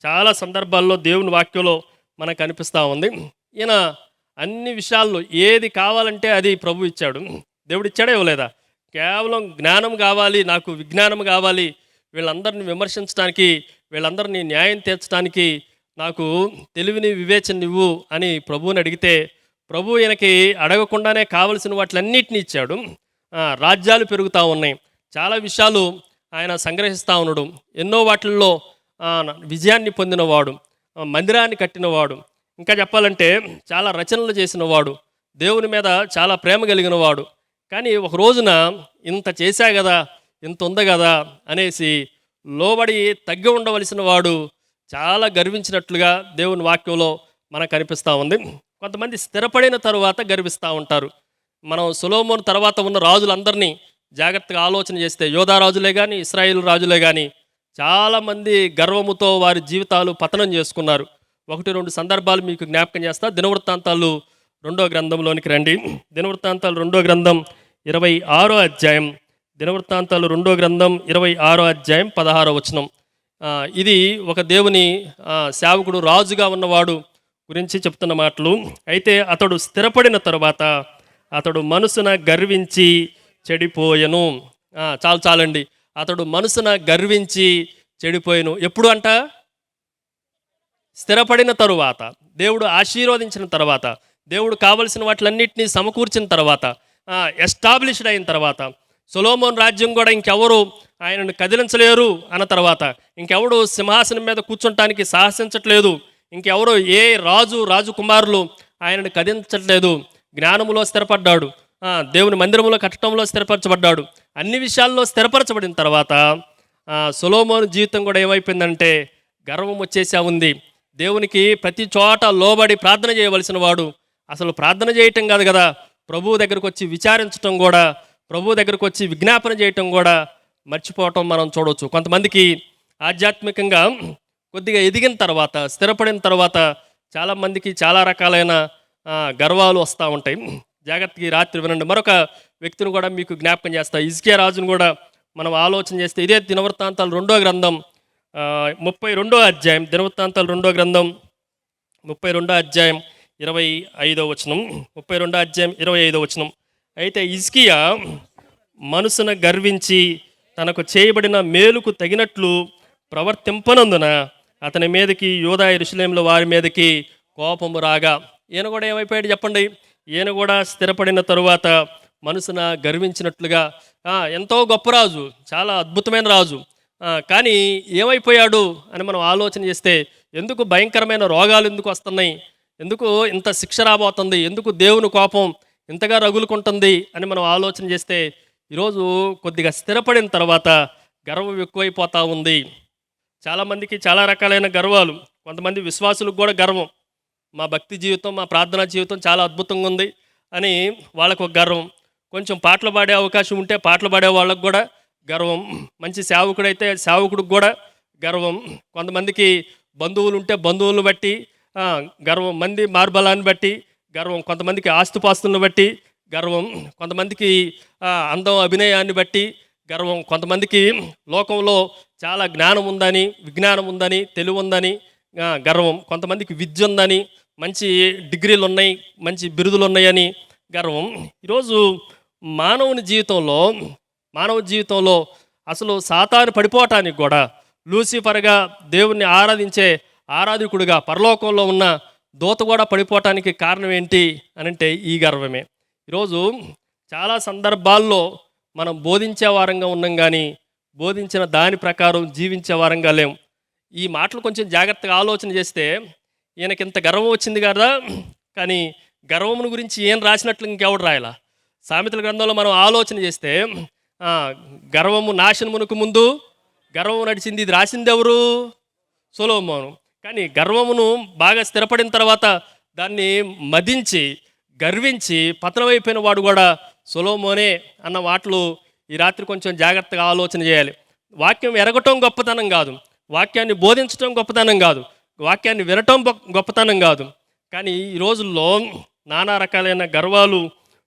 చాలా సందర్భాల్లో దేవుని వాక్యంలో మనకు కనిపిస్తూ ఉంది. ఈయన అన్ని విషయాల్లో ఏది కావాలంటే అది ప్రభు ఇచ్చాడు. దేవుడు ఇచ్చాడే ఇవ్వలేదా? కేవలం జ్ఞానం కావాలి, నాకు విజ్ఞానం కావాలి, వీళ్ళందరినీ విమర్శించడానికి, వీళ్ళందరినీ న్యాయం తీర్చడానికి నాకు తెలివిని వివేచన ఇవ్వు అని ప్రభువుని అడిగితే ప్రభు ఈయనకి అడగకుండానే కావలసిన వాటిలన్నిటిని ఇచ్చాడు. రాజ్యాలు పెరుగుతూ ఉన్నాయి, చాలా విషయాలు ఆయన సంగ్రహిస్తూ ఉన్నాడు. ఎన్నో వాటిల్లో విజయాన్ని పొందినవాడు, మందిరాన్ని కట్టినవాడు, ఇంకా చెప్పాలంటే చాలా రచనలు చేసినవాడు, దేవుని మీద చాలా ప్రేమ కలిగిన వాడు. కానీ ఒక రోజున ఇంత చేశా కదా, ఇంత ఉంది కదా అనేసి లోబడి తగ్గి ఉండవలసిన వాడు చాలా గర్వించినట్లుగా దేవుని వాక్యంలో మనకు కనిపిస్తూ ఉంది. కొంతమంది స్థిరపడిన తరువాత గర్విస్తూ ఉంటారు. మనం సొలొమోను తర్వాత ఉన్న రాజులందరినీ జాగ్రత్తగా ఆలోచన చేస్తే, యోధా రాజులే కానీ ఇశ్రాయేలు రాజులే కానీ చాలామంది గర్వముతో వారి జీవితాలు పతనం చేసుకున్నారు. 1-2 సందర్భాలు మీకు జ్ఞాపకం చేస్తా. దినవృత్తాంతాలు 2వ గ్రంథంలోనికి రండి. దినవృత్తాంతాలు 2వ గ్రంథం 26వ అధ్యాయం. దినవృత్తాంతాలు 2వ గ్రంథం 26వ అధ్యాయం 16వ వచనం. ఇది ఒక దేవుని సేవకుడు, రాజుగా ఉన్నవాడు గురించి చెప్తున్న మాటలు. అయితే అతడు స్థిరపడిన తరువాత అతడు మనసున గర్వించి చెడిపోయెను. చాలండి. అతడు మనసున గర్వించి చెడిపోయెను. ఎప్పుడు అంట? స్థిరపడిన తరువాత, దేవుడు ఆశీర్వదించిన తర్వాత, దేవుడు కావలసిన వాటిలన్నింటినీ సమకూర్చిన తర్వాత, ఎస్టాబ్లిష్డ్ అయిన తర్వాత, సొలొమోను రాజ్యం కూడా ఇంకెవరు ఆయనను కదిలించలేరు అన్న తర్వాత, ఇంకెవడు సింహాసనం మీద కూర్చుంటానికి సాహసించట్లేదు, ఇంకెవరు ఏ రాజకుమారులు ఆయనను కదిలించట్లేదు. జ్ఞానములో స్థిరపడ్డాడు, దేవుని మందిరములో కట్టడంలో స్థిరపరచబడ్డాడు. అన్ని విషయాల్లో స్థిరపరచబడిన తర్వాత సొలొమోను జీవితం కూడా ఏమైపోయిందంటే గర్వం వచ్చేసా ఉంది. దేవునికి ప్రతి చోట లోబడి ప్రార్థన చేయవలసిన వాడు అసలు ప్రార్థన చేయటం కాదు కదా, ప్రభువు దగ్గరకు వచ్చి విచారించటం కూడా, ప్రభువు దగ్గరకు వచ్చి విజ్ఞాపన చేయటం కూడా మర్చిపోవటం మనం చూడవచ్చు. కొంతమందికి ఆధ్యాత్మికంగా కొద్దిగా ఎదిగిన తర్వాత, స్థిరపడిన తర్వాత చాలామందికి చాలా రకాలైన గర్వాలు వస్తూ ఉంటాయి. జాగ్రత్తగా రాత్రి వినండి. మరొక వ్యక్తిని కూడా మీకు జ్ఞాపకం చేస్తా. హిజ్కియా రాజును కూడా మనం ఆలోచన చేస్తే, ఇదే దినవృత్తాంతాలు 2వ గ్రంథం 32వ అధ్యాయం. దినవృత్తాంతాలు 2వ గ్రంథం 32వ అధ్యాయం 25వ వచనం. 32వ అధ్యాయం 25వ వచనం. అయితే హిజ్కియా మనసున గర్వించి తనకు చేయబడిన మేలుకు తగినట్లు ప్రవర్తింపనందున అతని మీదకి యూదా యెరూషలేములో వారి మీదకి కోపము రాగా, ఈయన కూడా ఏమైపోయాడు చెప్పండి? ఈయన కూడా స్థిరపడిన తరువాత మనసున గర్వించినట్లుగా, ఎంతో గొప్ప రాజు, చాలా అద్భుతమైన రాజు, కానీ ఏమైపోయాడు అని మనం ఆలోచన చేస్తే, ఎందుకు భయంకరమైన రోగాలు ఎందుకు వస్తున్నాయి, ఎందుకు ఇంత శిక్ష రాబోతుంది, ఎందుకు దేవుని కోపం ఇంతగా రగులుకుంటుంది అని మనం ఆలోచన చేస్తే, ఈరోజు కొద్దిగా స్థిరపడిన తర్వాత గర్వం ఎక్కువైపోతూ ఉంది. చాలామందికి చాలా రకాలైన గర్వాలు. కొంతమంది విశ్వాసులకు కూడా గర్వం, మా భక్తి జీవితం, మా ప్రార్థనా జీవితం చాలా అద్భుతంగా ఉంది అని వాళ్ళకు ఒక గర్వం. కొంచెం పాటలు పాడే అవకాశం ఉంటే పాటలు పాడే వాళ్ళకు కూడా గర్వం. మంచి సేవకుడైతే సేవకుడికి కూడా గర్వం. కొంతమందికి బంధువులు ఉంటే బంధువులను బట్టి గర్వం, మంది మార్బలాన్ని బట్టి గర్వం, కొంతమందికి ఆస్తుపాస్తులను బట్టి గర్వం, కొంతమందికి అందం అభినయాన్ని బట్టి గర్వం, కొంతమందికి లోకంలో చాలా జ్ఞానం ఉందని, విజ్ఞానం ఉందని, తెలివి ఉందని గర్వం, కొంతమందికి విద్య ఉందని, మంచి డిగ్రీలు ఉన్నాయి, మంచి బిరుదులు ఉన్నాయని గర్వం. ఈరోజు మానవ జీవితంలో అసలు సాతాను పడిపోవటానికి కూడా, లూసిఫర్గా దేవుణ్ణి ఆరాధించే ఆరాధికుడిగా పరలోకంలో ఉన్న దూత కూడా పడిపోవటానికి కారణం ఏంటి అని అంటే ఈ గర్వమే. ఈరోజు చాలా సందర్భాల్లో మనం బోధించే వారంగా ఉన్నాం, కానీ బోధించిన దాని ప్రకారం జీవించే వారంగా లేం. ఈ మాటలు కొంచెం జాగ్రత్తగా ఆలోచన చేస్తే, ఈయనకి ఇంత గర్వం వచ్చింది కదా, కానీ గర్వమును గురించి ఏం రాసినట్లు ఇంకెవడు రాయలా. సామెతల గ్రంథంలో మనం ఆలోచన చేస్తే, గర్వము నాశనమునకు ముందు గర్వము నడిచింది, ఇది రాసింది ఎవరు? సొలొమోను. కానీ గర్వమును బాగా స్థిరపడిన తర్వాత దాన్ని మదించి గర్వించి పతనమైపోయిన వాడు కూడా సొలొమోనే అన్న మాటలు ఈ రాత్రి కొంచెం జాగ్రత్తగా ఆలోచన చేయాలి. వాక్యం ఎరగటం గొప్పతనం కాదు, వాక్యాన్ని బోధించటం గొప్పతనం కాదు, వాక్యాన్ని వినటం గొప్పతనం కాదు. కానీ ఈ రోజుల్లో నానా రకాలైన గర్వాలు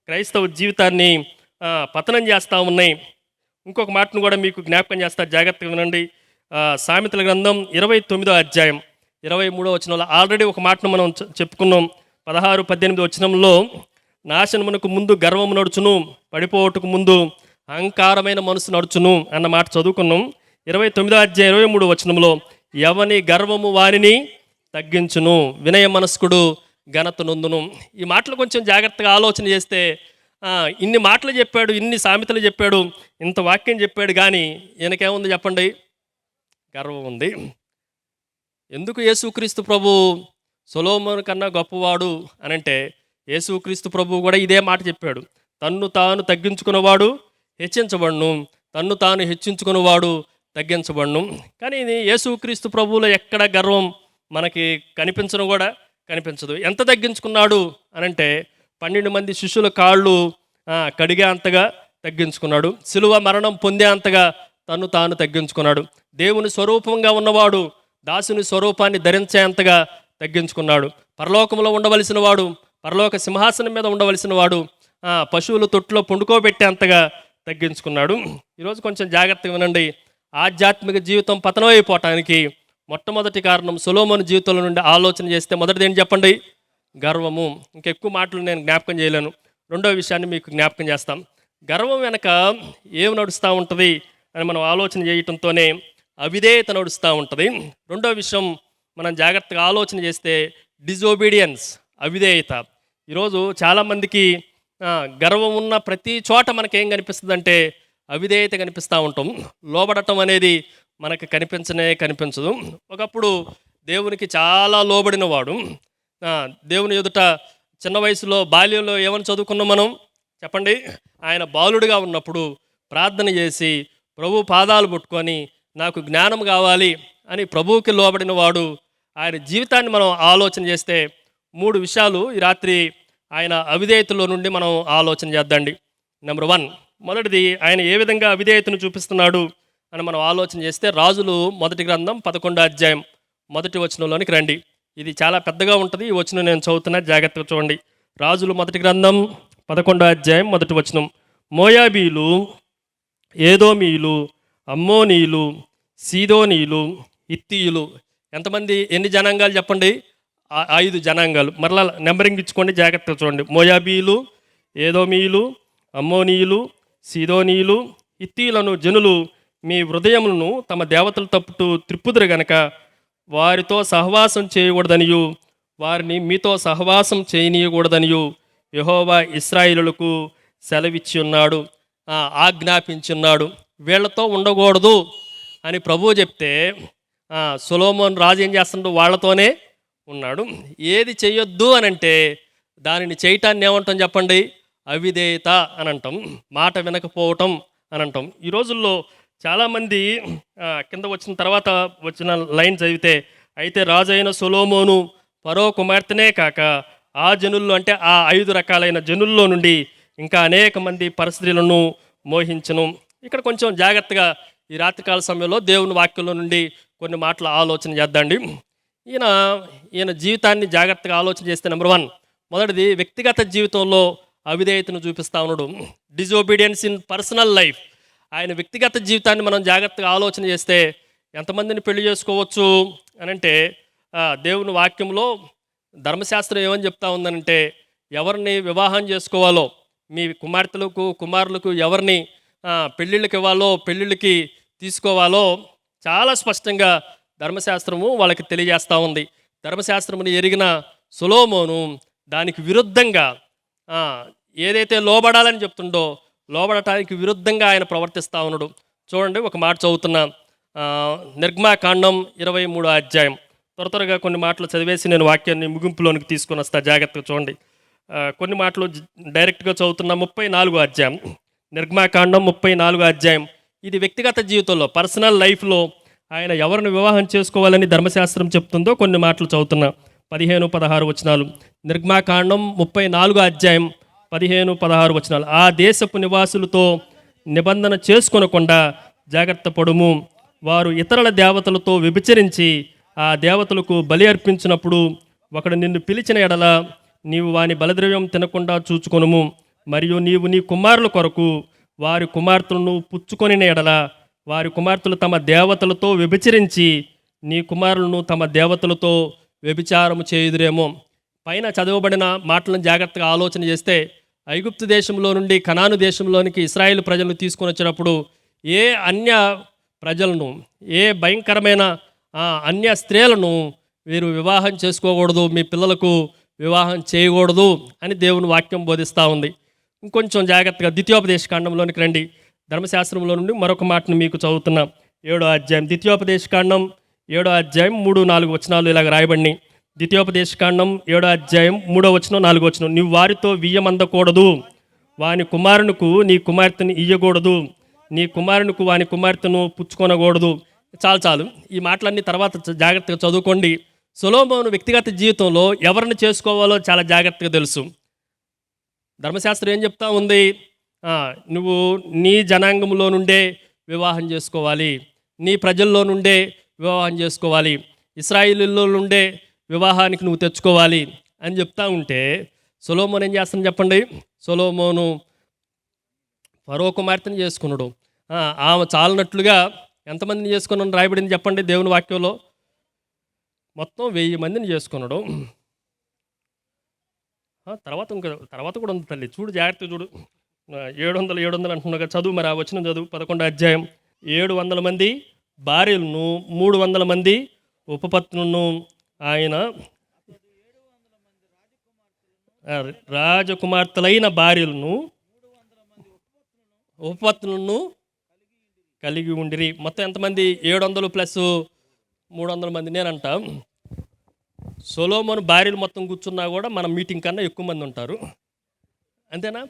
క్రైస్తవ జీవితాన్ని పతనం చేస్తూ ఉన్నాయి. ఇంకొక మాటను కూడా మీకు జ్ఞాపకం చేస్తా, జాగ్రత్తగా వినండి. సామెతల గ్రంథం 29వ అధ్యాయం 23వ వచనంలో ఆల్రెడీ ఒక మాటను మనం చెప్పుకున్నాం. 16-18 వచనంలో నాశనమునకు ముందు గర్వము నడుచును, పడిపోవటకు ముందు అహంకారమైన మనసు నడుచును అన్న మాట చదువుకున్నాం. 29వ అధ్యాయం 23వ వచనంలో ఎవని గర్వము వారిని తగ్గించును, వినయ మనస్కుడు ఘనత నొందును. ఈ మాటలు కొంచెం జాగ్రత్తగా ఆలోచన చేస్తే ఇన్ని మాటలు చెప్పాడు, ఇన్ని సామెతలు చెప్పాడు, ఇంత వాక్యం చెప్పాడు, కానీ ఈయనకేముంది చెప్పండి? గర్వం ఉంది. ఎందుకు యేసుక్రీస్తు ప్రభు సొలొమోను కన్నా గొప్పవాడు అనంటే, యేసుక్రీస్తు ప్రభు కూడా ఇదే మాట చెప్పాడు. తన్ను తాను తగ్గించుకున్నవాడు హెచ్చించబడును, తన్ను తాను హెచ్చించుకున్నవాడు తగ్గించబడును. కానీ ఇది యేసుక్రీస్తు ప్రభువులో ఎక్కడ గర్వం మనకి కనిపించను కూడా కనిపించదు. ఎంత తగ్గించుకున్నాడు అనంటే 12 మంది శిష్యుల కాళ్ళు కడిగే అంతగా తగ్గించుకున్నాడు. సిలువ మరణం పొందే అంతగా తను తాను తగ్గించుకున్నాడు. దేవుని స్వరూపంగా ఉన్నవాడు దాసుని స్వరూపాన్ని ధరించేంతగా తగ్గించుకున్నాడు. పరలోకంలో ఉండవలసిన వాడు, పరలోక సింహాసనం మీద ఉండవలసిన వాడు పశువుల తొట్టులో పండుకోబెట్టేంతగా తగ్గించుకున్నాడు. ఈరోజు కొంచెం జాగ్రత్తగా వినండి. ఆధ్యాత్మిక జీవితం పతనం అయిపోవటానికి మొట్టమొదటి కారణం సొలొమోను జీవితంలో నుండి ఆలోచన చేస్తే మొదటిది ఏంటి చెప్పండి? గర్వము. ఇంకెక్కువ మాటలు నేను జ్ఞాపకం చేయలేను. రెండో విషయాన్ని మీకు జ్ఞాపకం చేస్తాం. గర్వం వెనక ఏమి నడుస్తూ ఉంటుంది అని మనం ఆలోచన చేయటంతోనే అవిధేయత నడుస్తూ ఉంటుంది. రెండో విషయం మనం జాగ్రత్తగా ఆలోచన చేస్తే డిజోబీడియన్స్, అవిధేయత. ఈరోజు చాలామందికి గర్వం ఉన్న ప్రతి చోట మనకేం కనిపిస్తుంది అంటే అవిధేయత కనిపిస్తూ ఉంటాం. లోబడటం అనేది మనకు కనిపించదు. ఒకప్పుడు దేవునికి చాలా లోబడిన వాడు, దేవుని ఎదుట చిన్న వయసులో బాల్యంలో ఏమని చదువుకున్నాం మనం చెప్పండి? ఆయన బాలుడిగా ఉన్నప్పుడు ప్రార్థన చేసి ప్రభు పాదాలు పట్టుకొని నాకు జ్ఞానం కావాలి అని ప్రభువుకి లోబడిన వాడు. ఆయన జీవితాన్ని మనం ఆలోచన చేస్తే 3 విషయాలు ఈ రాత్రి ఆయన అవిధేయతలో నుండి మనం ఆలోచన చేద్దండి. నెంబర్ 1, మొదటిది ఆయన ఏ విధంగా అవిధేయతను చూపిస్తున్నాడు అని మనం ఆలోచన చేస్తే రాజులు మొదటి గ్రంథం 11వ అధ్యాయం మొదటి వచనంలోనికి రండి. ఇది చాలా పెద్దగా ఉంటుంది. ఈ వచనం నేను చదువుతున్నా, జాగ్రత్తగా చూడండి. రాజులు మొదటి గ్రంథం 11వ అధ్యాయం మొదటి వచనం. మోయాబీలు, ఏదోమీయులు, అమ్మోనీయులు, సీదోనీయులు, హిత్తీయులు. ఎంతమంది? ఎన్ని జనాంగాలు చెప్పండి? 5 జనాంగాలు. మరలా నెంబరింగ్ ఇచ్చుకోండి, జాగ్రత్తగా చూడండి. మోయాబీయులు, ఏదోమీయులు, అమ్మోనీయులు, సీదోనీయులు, హిత్తీయులను జనులు మీ హృదయములను తమ దేవతలు తప్పుతూ త్రిప్పుదురు గనక వారితో సహవాసం చేయకూడదనియు వారిని మీతో సహవాసం చేయనీయకూడదనియు యెహోవా ఇశ్రాయేలులకు సెలవిచ్చి ఉన్నాడు, ఆజ్ఞాపించున్నాడు. వీళ్లతో ఉండకూడదు అని ప్రభువు చెప్తే సొలొమోను రాజు ఏం చేస్తున్నాడు? వాళ్ళతోనే ఉన్నాడు. ఏది చేయొద్దు అని అంటే దానిని చేయటాన్ని ఏమంటాం చెప్పండి? అవిధేయత అని అంటాం, మాట వినకపోవటం అని అంటాం. ఈ రోజుల్లో చాలామంది కింద వచ్చిన తర్వాత వచ్చిన లైన్ చదివితే, అయితే రాజు అయిన సొలొమోను ఫరో కుమార్తెనే కాక ఆ జనుల్లో, అంటే ఆ 5 రకాలైన జనుల్లో నుండి ఇంకా అనేక మంది పరస్త్రీలను మోహించను. ఇక్కడ కొంచెం జాగ్రత్తగా ఈ రాత్రికాల సమయంలో దేవుని వాక్యంలో నుండి కొన్ని మాటలు ఆలోచన చేద్దండి. ఈయన జీవితాన్ని జాగ్రత్తగా ఆలోచన చేస్తే నెంబర్ 1, మొదటిది వ్యక్తిగత జీవితంలో అవిధేయతను చూపిస్తూ ఉన్నాడు. Disobedience in personal life. ఆయన వ్యక్తిగత జీవితాన్ని మనం జాగ్రత్తగా ఆలోచన చేస్తే ఎంతమందిని పెళ్లి చేసుకోవచ్చు అనంటే దేవుని వాక్యంలో ధర్మశాస్త్రం ఏమని చెప్తా ఉందనంటే ఎవరిని వివాహం చేసుకోవాలో, మీ కుమార్తెలకు కుమారులకు ఎవరిని పెళ్ళిళ్ళకి ఇవ్వాలో, పెళ్ళిళ్ళకి తీసుకోవాలో చాలా స్పష్టంగా ధర్మశాస్త్రము వాళ్ళకి తెలియజేస్తూ ఉంది. ధర్మశాస్త్రముని ఎరిగిన సొలొమోను దానికి విరుద్ధంగా ఏదైతే లోబడాలని చెప్తుండో లోబడటానికి విరుద్ధంగా ఆయన ప్రవర్తిస్తూ ఉన్నాడు. చూడండి, ఒక మాట చదువుతున్నా. నిర్గమాకాండం 23వ అధ్యాయం. త్వరగా కొన్ని మాటలు చదివేసి నేను వాక్యాన్ని ముగింపులోనికి తీసుకొని వస్తా, జాగ్రత్తగా చూడండి. కొన్ని మాటలు డైరెక్ట్గా చదువుతున్నా. 34వ అధ్యాయం, నిర్గమాకాండం 34వ అధ్యాయం. ఇది వ్యక్తిగత జీవితంలో, పర్సనల్ లైఫ్లో ఆయన ఎవరిని వివాహం చేసుకోవాలని ధర్మశాస్త్రం చెప్తుందో కొన్ని మాటలు చదువుతున్నా. 15-16 వచనాలు. నిర్గమాకాండం 34వ అధ్యాయం 15-16 వచనాలు. ఆ దేశపు నివాసులతో నిబంధన చేసుకొనకుండా జాగ్రత్త పడుము. వారు ఇతరుల దేవతలతో వ్యభిచరించి ఆ దేవతలకు బలి అర్పించినప్పుడు ఒకడు నిన్ను పిలిచిన ఎడల నీవు వాని బలిద్రవ్యం తినకుండా చూచుకొనుము. మరియు నీవు నీ కుమారుల కొరకు వారి కుమార్తెలను పుచ్చుకొని ఎడల వారి కుమార్తెలు తమ దేవతలతో వ్యభిచరించి నీ కుమారులను తమ దేవతలతో వ్యభిచారము చేయుదురేమో. పైన చదవబడిన మాటలను జాగ్రత్తగా ఆలోచన చేస్తే ఐగుప్తు దేశంలో నుండి కనాను దేశంలోనికి ఇశ్రాయేలు ప్రజలను తీసుకొని వచ్చినప్పుడు ఏ అన్య ప్రజలను, ఏ భయంకరమైన అన్య స్త్రీలను వీరు వివాహం చేసుకోకూడదు, మీ పిల్లలకు వివాహం చేయకూడదు అని దేవుని వాక్యం బోధిస్తూ ఉంది. ఇంకొంచెం జాగ్రత్తగా ద్వితీయోపదేశ కాండంలోనికి రండి. ధర్మశాస్త్రంలో నుండి మరొక మాటను మీకు చదువుతున్నా. 7వ అధ్యాయం ద్వితీయోపదేశ కాండం 7వ అధ్యాయం 3-4 వచనాలు ఇలాగ రాయబడినాయి. ద్వితీయోపదేశ కాండం 7వ అధ్యాయం 3వ వచనం 4వ వచనం. నీవు వారితో వియ్యమందకూడదు, వాని కుమారునికి నీ కుమార్తెను ఇయ్యకూడదు, నీ కుమారునికి వాని కుమార్తెను పుచ్చుకొనకూడదు. చాలు ఈ మాటలన్నీ తర్వాత జాగ్రత్తగా చదువుకోండి. సొలొమోను వ్యక్తిగత జీవితంలో ఎవరిని చేసుకోవాలో చాలా జాగ్రత్తగా తెలుసు. ధర్మశాస్త్రం ఏం చెప్తా ఉంది? నువ్వు నీ జనాంగంలో నుండే వివాహం చేసుకోవాలి, నీ ప్రజల్లో నుండే వివాహం చేసుకోవాలి, ఇశ్రాయేలీలో నుండే వివాహానికి నువ్వు తెచ్చుకోవాలి అని చెప్తా ఉంటే సొలొమోను ఏం చేస్తాను చెప్పండి? సొలొమోను ఫరో కుమార్తెని చేసుకున్నాడు. ఆమె చాలినట్లుగా ఎంతమందిని చేసుకున్నాను రాయబడింది చెప్పండి దేవుని వాక్యంలో? మొత్తం 1000 మందిని చేసుకున్నాడు. తర్వాత కూడా ఉంది తల్లి, చూడు జాగ్రత్తగా చూడు. 700 అంటున్నాగా, చదువు మరి ఆ వచనం చదువు. 11వ అధ్యాయం. 700 మంది భార్యలను 300 మంది ఉపపత్నులను ఆయన రాజకుమార్తెలైన భార్యలను ఉపపత్నులను కలిగి ఉండిరి. మొత్తం ఎంతమంది? 700 ప్లస్ 300 మంది నేనంట. సొలొమోను భార్యలు మొత్తం కూర్చున్నా కూడా మన మీటింగ్ కన్నా ఎక్కువ మంది ఉంటారు, అంతేనా?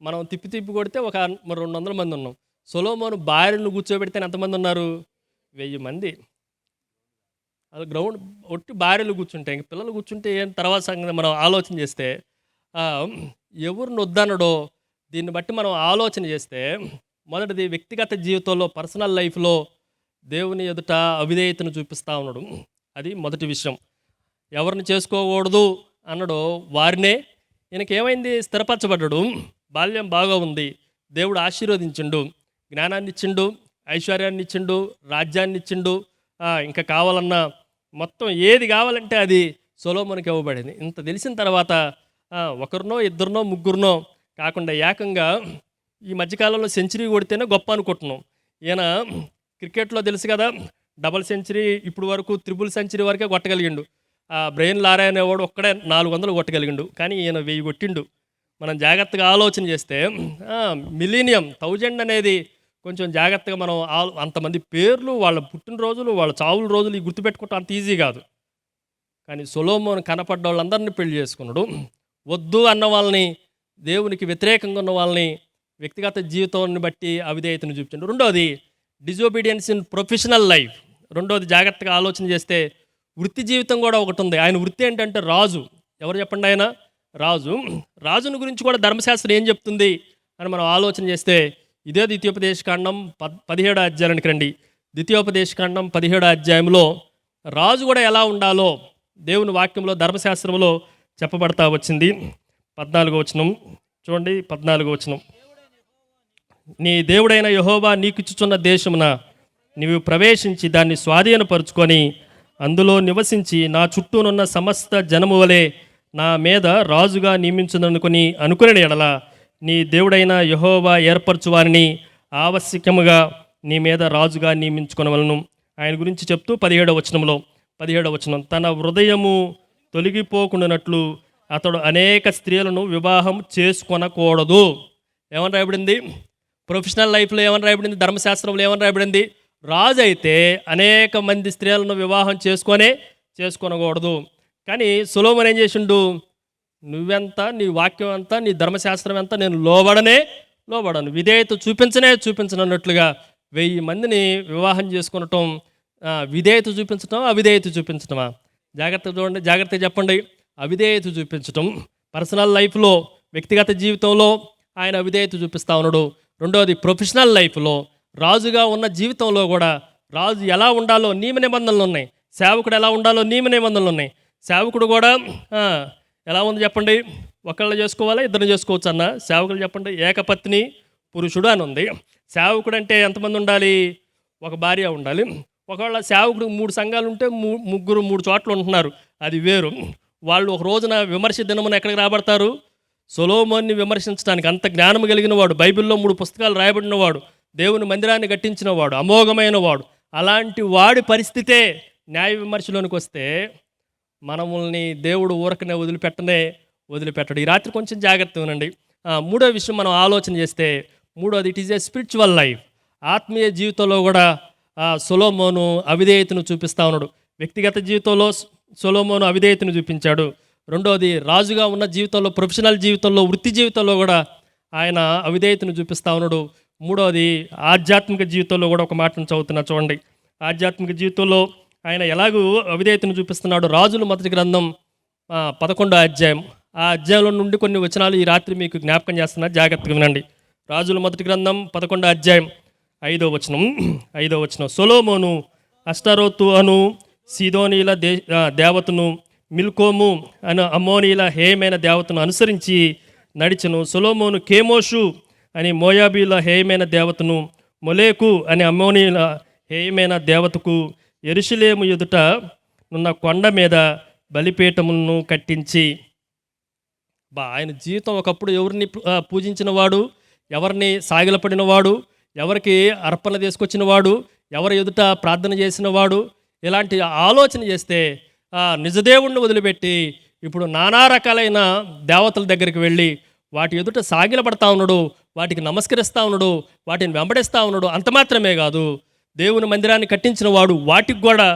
మనం తిప్పి కొడితే ఒక 200 మంది ఉన్నాం. సొలొమోను భార్యలను కూర్చోబెడితే ఎంతమంది ఉన్నారు? 1000 మంది. అది గ్రౌండ్ ఒట్టి భార్యలు కూర్చుంటే, ఇంక పిల్లలు కూర్చుంటే ఏం తర్వాత సంగతి మనం ఆలోచన చేస్తే, ఎవరిని వద్దనడో దీన్ని బట్టి మనం ఆలోచన చేస్తే, మొదటిది వ్యక్తిగత జీవితంలో పర్సనల్ లైఫ్లో దేవుని ఎదుట అవిధేయతను చూపిస్తూ ఉన్నాడు. అది మొదటి విషయం. ఎవరిని చేసుకోకూడదు అన్నాడో వారినే. ఈయనకేమైంది? స్థిరపరచబడ్డాడు, బాల్యం బాగా ఉంది, దేవుడు ఆశీర్వదించిండు, జ్ఞానాన్ని ఇచ్చిండు, ఐశ్వర్యాన్ని ఇచ్చిండు, రాజ్యాన్ని ఇచ్చిండు, ఇంకా కావాలన్నా మొత్తం ఏది కావాలంటే అది సొలొమోనుకి ఇవ్వబడింది. ఇంత తెలిసిన తర్వాత ఒకరినో ఇద్దరినో ముగ్గురునో కాకుండా ఏకంగా ఈ మధ్యకాలంలో సెంచరీ కొడితేనే గొప్ప అనుకుంటున్నాం. ఈయన క్రికెట్లో తెలుసు కదా, డబల్ సెంచరీ ఇప్పుడు వరకు, త్రిబుల్ సెంచరీ వరకే కొట్టగలిగిండు. బ్రెయిన్ లారా అనేవాడు ఒక్కడే 400 కొట్టగలిగిండు, కానీ ఈయన 1000 కొట్టిండు. మనం జాగ్రత్తగా ఆలోచన చేస్తే మిలీనియం 1000 అనేది కొంచెం జాగ్రత్తగా మనం అంతమంది పేర్లు, వాళ్ళ పుట్టినరోజులు, వాళ్ళ చావుల రోజులు ఈ గుర్తుపెట్టుకోవటం అంత ఈజీ కాదు. కానీ సొలొమోను కనపడ్డ వాళ్ళందరినీ పెళ్లి చేసుకున్నాడు. వద్దు అన్న వాళ్ళని, దేవునికి వ్యతిరేకంగా ఉన్న వాళ్ళని వ్యక్తిగత జీవితాన్ని బట్టి అవిధేయతను చూపించండి. రెండోది డిజోబీడియన్స్ ఇన్ ప్రొఫెషనల్ లైఫ్. రెండోది జాగ్రత్తగా ఆలోచన చేస్తే వృత్తి జీవితం కూడా ఒకటి ఉంది. ఆయన వృత్తి ఏంటంటే రాజు. ఎవరు చెప్పండి? ఆయన రాజు. రాజుని గురించి కూడా ధర్మశాస్త్రం ఏం చెప్తుంది అని మనం ఆలోచన చేస్తే ఇదే ద్వితీయోపదేశకాండం 17వ అధ్యాయానికి రండి. ద్వితీయోపదేశకాండం 17వ అధ్యాయంలో రాజు కూడా ఎలా ఉండాలో దేవుని వాక్యంలో ధర్మశాస్త్రంలో చెప్పబడతా వచ్చింది. 14వ వచనం చూడండి. 14వ వచనం. నీ దేవుడైన యెహోవా నీకిచ్చుచున్న దేశమున నీవు ప్రవేశించి దాన్ని స్వాధీనపరుచుకొని అందులో నివసించి నా చుట్టూనున్న సమస్త జనము వలె నా మీద రాజుగా అనుకునే ఎడల నీ దేవుడైన యెహోవా ఏర్పరచు వారిని ఆవశ్యకముగా నీ మీద రాజుగా నియమించుకొనవలను. ఆయన గురించి చెప్తూ 17వ వచనం. తన హృదయము తొలగిపోకుండానట్లు అతడు అనేక స్త్రీలను వివాహం చేసుకొనకూడదు. ఏమని రాయబడింది? ప్రొఫెషనల్ లైఫ్లో ఏమని రాయబడింది? ధర్మశాస్త్రంలో ఏమని రాయబడింది? రాజు అయితే అనేక మంది స్త్రీలను వివాహం చేసుకొనకూడదు. కానీ సొలొమోను ఏం చేసిండు? నువ్వెంత, నీ వాక్యం ఎంత, నీ ధర్మశాస్త్రం ఎంత, నేను లోబడను, విధేయత చూపించనన్నట్లుగా 1000 మందిని వివాహం చేసుకునటం విధేయత చూపించటం, అవిధేయత చూపించటమా? జాగ్రత్తగా చూడండి, జాగ్రత్తగా చెప్పండి. అవిధేయత చూపించటం పర్సనల్ లైఫ్లో, వ్యక్తిగత జీవితంలో ఆయన అవిధేయత చూపిస్తూ ఉన్నాడు. రెండోది ప్రొఫెషనల్ లైఫ్లో, రాజుగా ఉన్న జీవితంలో కూడా రాజు ఎలా ఉండాలో నియమ నిబంధనలు ఉన్నాయి, సేవకుడు ఎలా ఉండాలో నియమ నిబంధనలు ఉన్నాయి. సేవకుడు కూడా ఎలా ఉంది చెప్పండి? ఒకళ్ళు చేసుకోవాలా, ఇద్దరు చేసుకోవచ్చు అన్న సేవకులు చెప్పండి. ఏకపత్ని పురుషుడు అని ఉంది. సేవకుడు అంటే ఎంతమంది ఉండాలి? ఒక భార్య ఉండాలి. ఒకవేళ సేవకుడు 3 సంఘాలు ఉంటే ముగ్గురు 3 చోట్ల ఉంటున్నారు, అది వేరు. వాళ్ళు ఒక రోజున విమర్శ దినమున ఎక్కడికి రాబడతారు? సొలొమోన్ని విమర్శించడానికి. అంత జ్ఞానం కలిగిన వాడు, బైబిల్లో 3 పుస్తకాలు రాయబడిన వాడు, దేవుని మందిరాన్ని కట్టించిన వాడు, అమోఘమైన వాడు. అలాంటి వాడి పరిస్థితే న్యాయ విమర్శలోనికి వస్తే మనముల్ని దేవుడు ఊరకనే వదిలిపెట్టడు. ఈ రాత్రి కొంచెం జాగ్రత్తగా ఉండండి. మూడో విషయం మనం ఆలోచన చేస్తే, మూడోది it is a spiritual life. ఆత్మీయ జీవితంలో కూడా సొలొమోను అవిధేయతను చూపిస్తూ ఉన్నాడు. వ్యక్తిగత జీవితంలో సొలొమోను అవిధేయతను చూపించాడు. రెండోది రాజుగా ఉన్న జీవితంలో, ప్రొఫెషనల్ జీవితంలో, వృత్తి జీవితంలో కూడా ఆయన అవిధేయతను చూపిస్తూ ఉన్నాడు. మూడోది ఆధ్యాత్మిక జీవితంలో కూడా ఒక మాటను చదువుతున్నా చూడండి. ఆధ్యాత్మిక జీవితంలో ఆయన ఎలాగూ అవిధేయతను చూపిస్తున్నాడు. రాజుల మొదటి గ్రంథం 11వ అధ్యాయం. ఆ అధ్యాయంలో నుండి కొన్ని వచనాలు ఈ రాత్రి మీకు జ్ఞాపకం చేస్తున్నా, జాగ్రత్తగా వినండి. రాజుల మొదటి గ్రంథం 11వ అధ్యాయం 5వ వచనం. సొలొమోను అష్టరోతు అను సీదోనీల దేవతను, మిల్కోము అను అమ్మోనీల హేయమైన దేవతను అనుసరించి నడిచెను. సొలొమోను కేమోషు అని మోయాబీల హేయమైన దేవతను, మొలేకు అని అమ్మోనీల హేయమైన దేవతకు యెరూషలేము ఎదుట ఉన్న కొండ మీద బలిపీఠములను కట్టించి. ఆయన జీవితం ఒకప్పుడు ఎవరిని పూజించిన వాడు, ఎవరిని సాగిలపడిన వాడు, ఎవరికి అర్పణ తీసుకొచ్చిన వాడు, ఎవరి ఎదుట ప్రార్థన చేసిన వాడు, ఇలాంటి ఆలోచన చేస్తే నిజదేవుణ్ణి వదిలిపెట్టి ఇప్పుడు నానా రకాలైన దేవతల దగ్గరికి వెళ్ళి వాటి ఎదుట సాగిలపడతా ఉన్నాడు, వాటికి నమస్కరిస్తూ ఉన్నాడు, వాటిని వెంబడిస్తూ ఉన్నాడు. అంత మాత్రమే కాదు, దేవుని మందిరాన్ని కట్టించిన వాడు వాటికి కూడా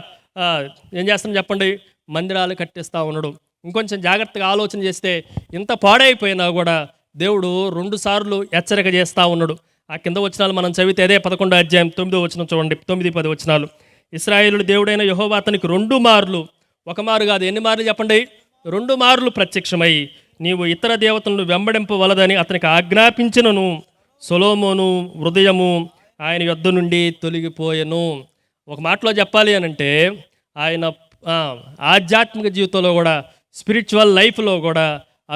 ఏం చేస్తాం చెప్పండి, మందిరాలు కట్టిస్తూ ఉన్నాడు. ఇంకొంచెం జాగ్రత్తగా ఆలోచన చేస్తే ఇంత పాడైపోయినా కూడా దేవుడు 2 సార్లు హెచ్చరిక చేస్తూ ఉన్నాడు. ఆ కింద వచనాలు మనం చదివితే అదే 11వ అధ్యాయం 9వ వచనం చూడండి, 9-10 వచనాలు. ఇశ్రాయేలు దేవుడైన యెహోవా అతనికి 2 మార్లు, ఒక మారు కాదు, ఎన్ని మార్లు చెప్పండి, 2 మార్లు ప్రత్యక్షమై నీవు ఇతర దేవతలను వెంబడింపవలదని అతనికి ఆజ్ఞాపించినను సొలొమోను హృదయము ఆయన యొద్ద నుండి తొలగిపోయెను. ఒక మాటలో చెప్పాలి అనంటే ఆయన ఆధ్యాత్మిక జీవితంలో కూడా, స్పిరిచువల్ లైఫ్లో కూడా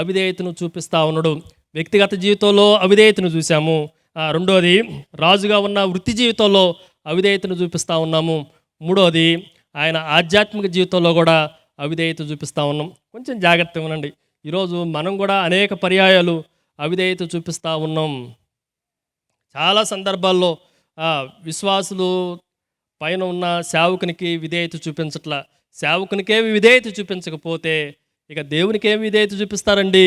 అవిధేయతను చూపిస్తూ ఉన్నాడు. వ్యక్తిగత జీవితంలో అవిధేయతను చూసాము. రెండోది రాజుగా ఉన్న వృత్తి జీవితంలో అవిధేయతను చూపిస్తూ ఉన్నాము. మూడోది ఆయన ఆధ్యాత్మిక జీవితంలో కూడా అవిధేయత చూపిస్తూ ఉన్నాం. కొంచెం జాగ్రత్తగా ఉండండి. ఈరోజు మనం కూడా అనేక పర్యాయాలు అవిధేయత చూపిస్తూ ఉన్నాం. చాలా సందర్భాల్లో విశ్వాసులు పైన ఉన్న సేవకునికి విధేయత చూపించట్లా. సేవకునికే విధేయత చూపించకపోతే ఇక దేవునికేమి విధేయత చూపిస్తారండి?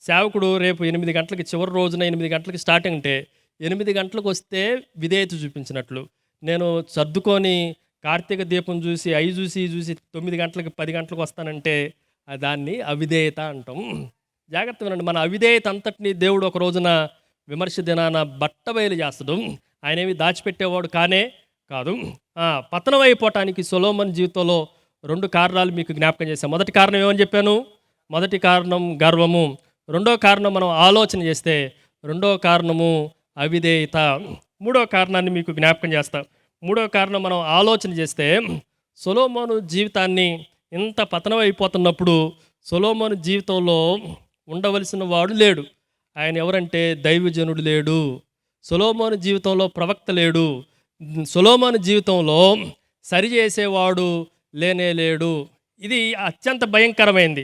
సేవకుడు రేపు 8 గంటలకి, చివరి రోజున 8 గంటలకి స్టార్టింగ్ అంటే 8 గంటలకు వస్తే విధేయత చూపించినట్లు. నేను సర్దుకొని కార్తీక దీపం చూసి అవి చూసి 9 గంటలకి 10 గంటలకు వస్తానంటే దాన్ని అవిధేయత అంటాం. జాగ్రత్త వినండి. మన అవిధేయత అంతటినీ దేవుడు ఒక రోజున విమర్శ దినాన బట్టబయలు చేస్తాడు. ఆయన ఏమి దాచిపెట్టేవాడు కాదు. పతనం అయిపోవటానికి సొలొమోను జీవితంలో 2 కారణాలు మీకు జ్ఞాపకం చేశాను. మొదటి కారణం ఏమని చెప్పాను? మొదటి కారణం గర్వము. రెండో కారణం మనం ఆలోచన చేస్తే, రెండో కారణము అవిధేయత. మూడో కారణాన్ని మీకు జ్ఞాపకం చేస్తా. మూడో కారణం మనం ఆలోచన చేస్తే, సొలొమోను జీవితాన్ని ఇంత పతనం అయిపోతున్నప్పుడు సొలొమోను జీవితంలో ఉండవలసిన వాడు లేడు. ఆయన ఎవరంటే దైవజనుడు లేడు. సొలొమోను జీవితంలో ప్రవక్త లేడు. సొలొమోను జీవితంలో సరిచేసేవాడు లేడు. ఇది అత్యంత భయంకరమైంది.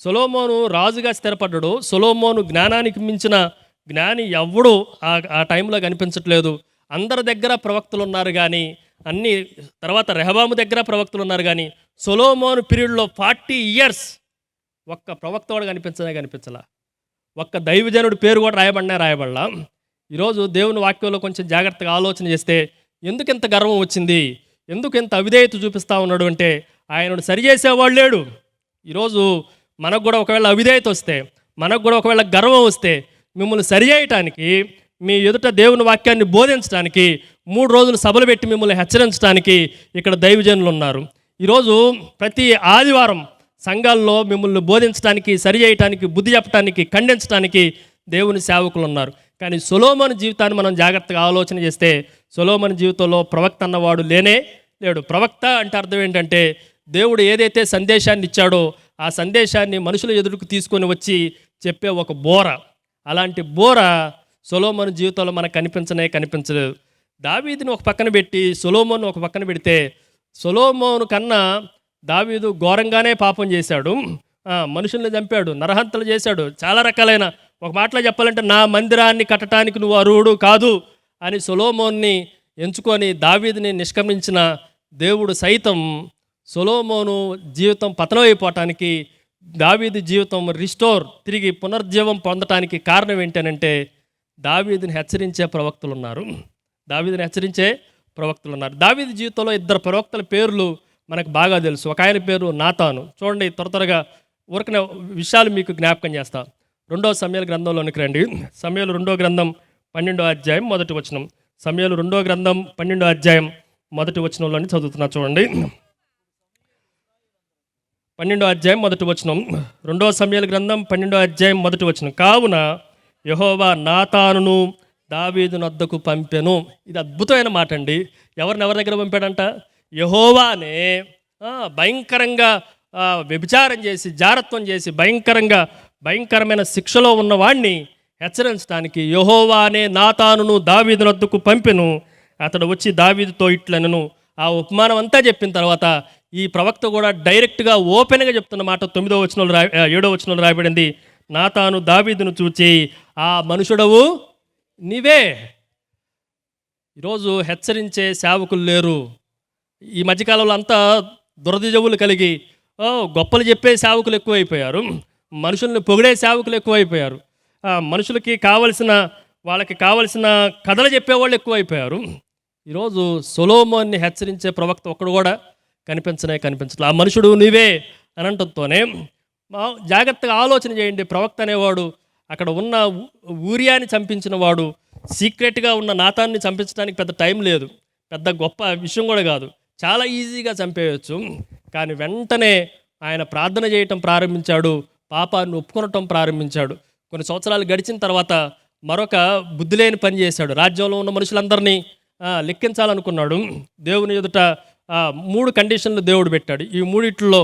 సొలొమోను రాజుగా స్థిరపడ్డాడు. సొలొమోను జ్ఞానానికి మించిన జ్ఞాని ఎవ్వడు ఆ టైంలో కనిపించట్లేదు. అందరి దగ్గర ప్రవక్తలు ఉన్నారు కానీ, అన్ని తర్వాత రెహబాము దగ్గర ప్రవక్తలు ఉన్నారు కానీ, సొలొమోను పీరియడ్లో 40 years ఒక్క ప్రవక్త కూడా కనిపించలా. ఒక్క దైవజనుడి పేరు కూడా రాయబడలా. ఈరోజు దేవుని వాక్యంలో కొంచెం జాగ్రత్తగా ఆలోచన చేస్తే, ఎందుకు ఇంత గర్వం వచ్చింది, ఎందుకు ఇంత అవిధేయత చూపిస్తూ ఉన్నాడు అంటే, ఆయనను సరిచేసేవాడు లేడు. ఈరోజు మనకు కూడా ఒకవేళ అవిధేయత వస్తే, మనకు కూడా ఒకవేళ గర్వం వస్తే, మిమ్మల్ని సరిచేయటానికి, మీ ఎదుట దేవుని వాక్యాన్ని బోధించడానికి 3 రోజులు సభలు పెట్టి మిమ్మల్ని హెచ్చరించడానికి ఇక్కడ దైవజనులు ఉన్నారు. ఈరోజు ప్రతి ఆదివారం సంఘాల్లో మిమ్మల్ని బోధించడానికి, సరిచేయటానికి, బుద్ధి చెప్పడానికి, ఖండించడానికి దేవుని సేవకులు ఉన్నారు. కానీ సొలొమోను జీవితాన్ని మనం జాగ్రత్తగా ఆలోచన చేస్తే, సొలొమోను జీవితంలో ప్రవక్త అన్నవాడు లేడు. ప్రవక్త అంటే అర్థం ఏంటంటే, దేవుడు ఏదైతే సందేశాన్ని ఇచ్చాడో ఆ సందేశాన్ని మనుషుల ఎదురుకు తీసుకొని వచ్చి చెప్పే ఒక బోర. అలాంటి బోర సొలొమోను జీవితంలో మనకు కనిపించలేదు. దావీదుని ఒక పక్కన పెట్టి సొలొమోను ఒక పక్కన పెడితే, సొలొమోను కన్నా దావీదు ఘోరంగానే పాపం చేశాడు. మనుషుల్ని చంపాడు, నరహంతలు చేశాడు, చాలా రకాలైన, ఒక మాటలో చెప్పాలంటే నా మందిరాన్ని కట్టడానికి నువ్వు అర్హుడు కాదు అని సొలొమోన్ని ఎంచుకొని దావీదుని నిష్క్రమించిన దేవుడు సైతం సొలొమోను జీవితం పతనమైపోవటానికి, దావీదు జీవితం తిరిగి పునర్జీవం పొందటానికి కారణం ఏంటనంటే దావీదుని హెచ్చరించే ప్రవక్తలు ఉన్నారు. దావీదు జీవితంలో ఇద్దరు ప్రవక్తల పేర్లు మనకు బాగా తెలుసు. ఒక ఆయన పేరు నాతాను. చూడండి, త్వరగా ఊరికనే విషయాలు మీకు జ్ఞాపకం చేస్తా. 2 సమూయేలు గ్రంథంలోనికి రండి. సమూయేలు 2 గ్రంథం 12వ అధ్యాయం 1వ వచనం. సమూయేలు 2 గ్రంథం 12వ అధ్యాయం 1వ వచనంలోని చదువుతున్నా చూడండి. 12వ అధ్యాయం 1వ వచనం. 2 సమూయేలు గ్రంథం 12వ అధ్యాయం 1వ వచనం. కావున యెహోవా నాతానును దావీదు నొద్దకు పంపెను. ఇది అద్భుతమైన మాట అండి. ఎవరి దగ్గర పంపాడంట? యెహోవానే భయంకరంగా వ్యభిచారం చేసి, జారత్వం చేసి, భయంకరమైన శిక్షలో ఉన్నవాణ్ణి హెచ్చరించడానికి యెహోవానే నాతానును దావీదు నొద్దకు పంపెను. అతడు వచ్చి దావీదుతో ఇట్లనెను. ఆ ఉపమానం అంతా చెప్పిన తర్వాత ఈ ప్రవక్త కూడా డైరెక్ట్గా ఓపెన్గా చెప్తున్న మాట 9వ వచనంలో 7వ వచనంలో రాయబడింది. నాతాను దావీదును చూచి, ఆ మనుషుడవు నీవే. ఈరోజు హెచ్చరించే సేవకులు లేరు. ఈ మధ్యకాలంలో అంతా దురదజవులు కలిగి గొప్పలు చెప్పే సేవకులు ఎక్కువైపోయారు. మనుషుల్ని పొగిడే సేవకులు ఎక్కువైపోయారు. వాళ్ళకి కావలసిన కథలు చెప్పేవాళ్ళు ఎక్కువైపోయారు. ఈరోజు సొలొమోన్ని హెచ్చరించే ప్రవక్త ఒక్కడు కూడా కనిపించట్లేదు. ఆ మనుషుడు నీవే అని అంటంతోనే జాగ్రత్తగా ఆలోచన చేయండి. ప్రవక్త అనేవాడు అక్కడ ఉన్న ఊరియాని చంపించిన వాడు సీక్రెట్గా ఉన్న నాతాన్ని చంపించడానికి పెద్ద టైం లేదు, పెద్ద గొప్ప విషయం కూడా కాదు, చాలా ఈజీగా చంపేయచ్చు. కానీ వెంటనే ఆయన ప్రార్థన చేయటం ప్రారంభించాడు, పాపాన్ని ఒప్పుకొనటం ప్రారంభించాడు. కొన్ని సంవత్సరాలు గడిచిన తర్వాత మరొక బుద్ధి లేని పని చేశాడు. రాజ్యంలో ఉన్న మనుషులందరినీ లెక్కించాలనుకున్నాడు. దేవుని ఎదుట 3 కండిషన్లు దేవుడు పెట్టాడు. ఈ 3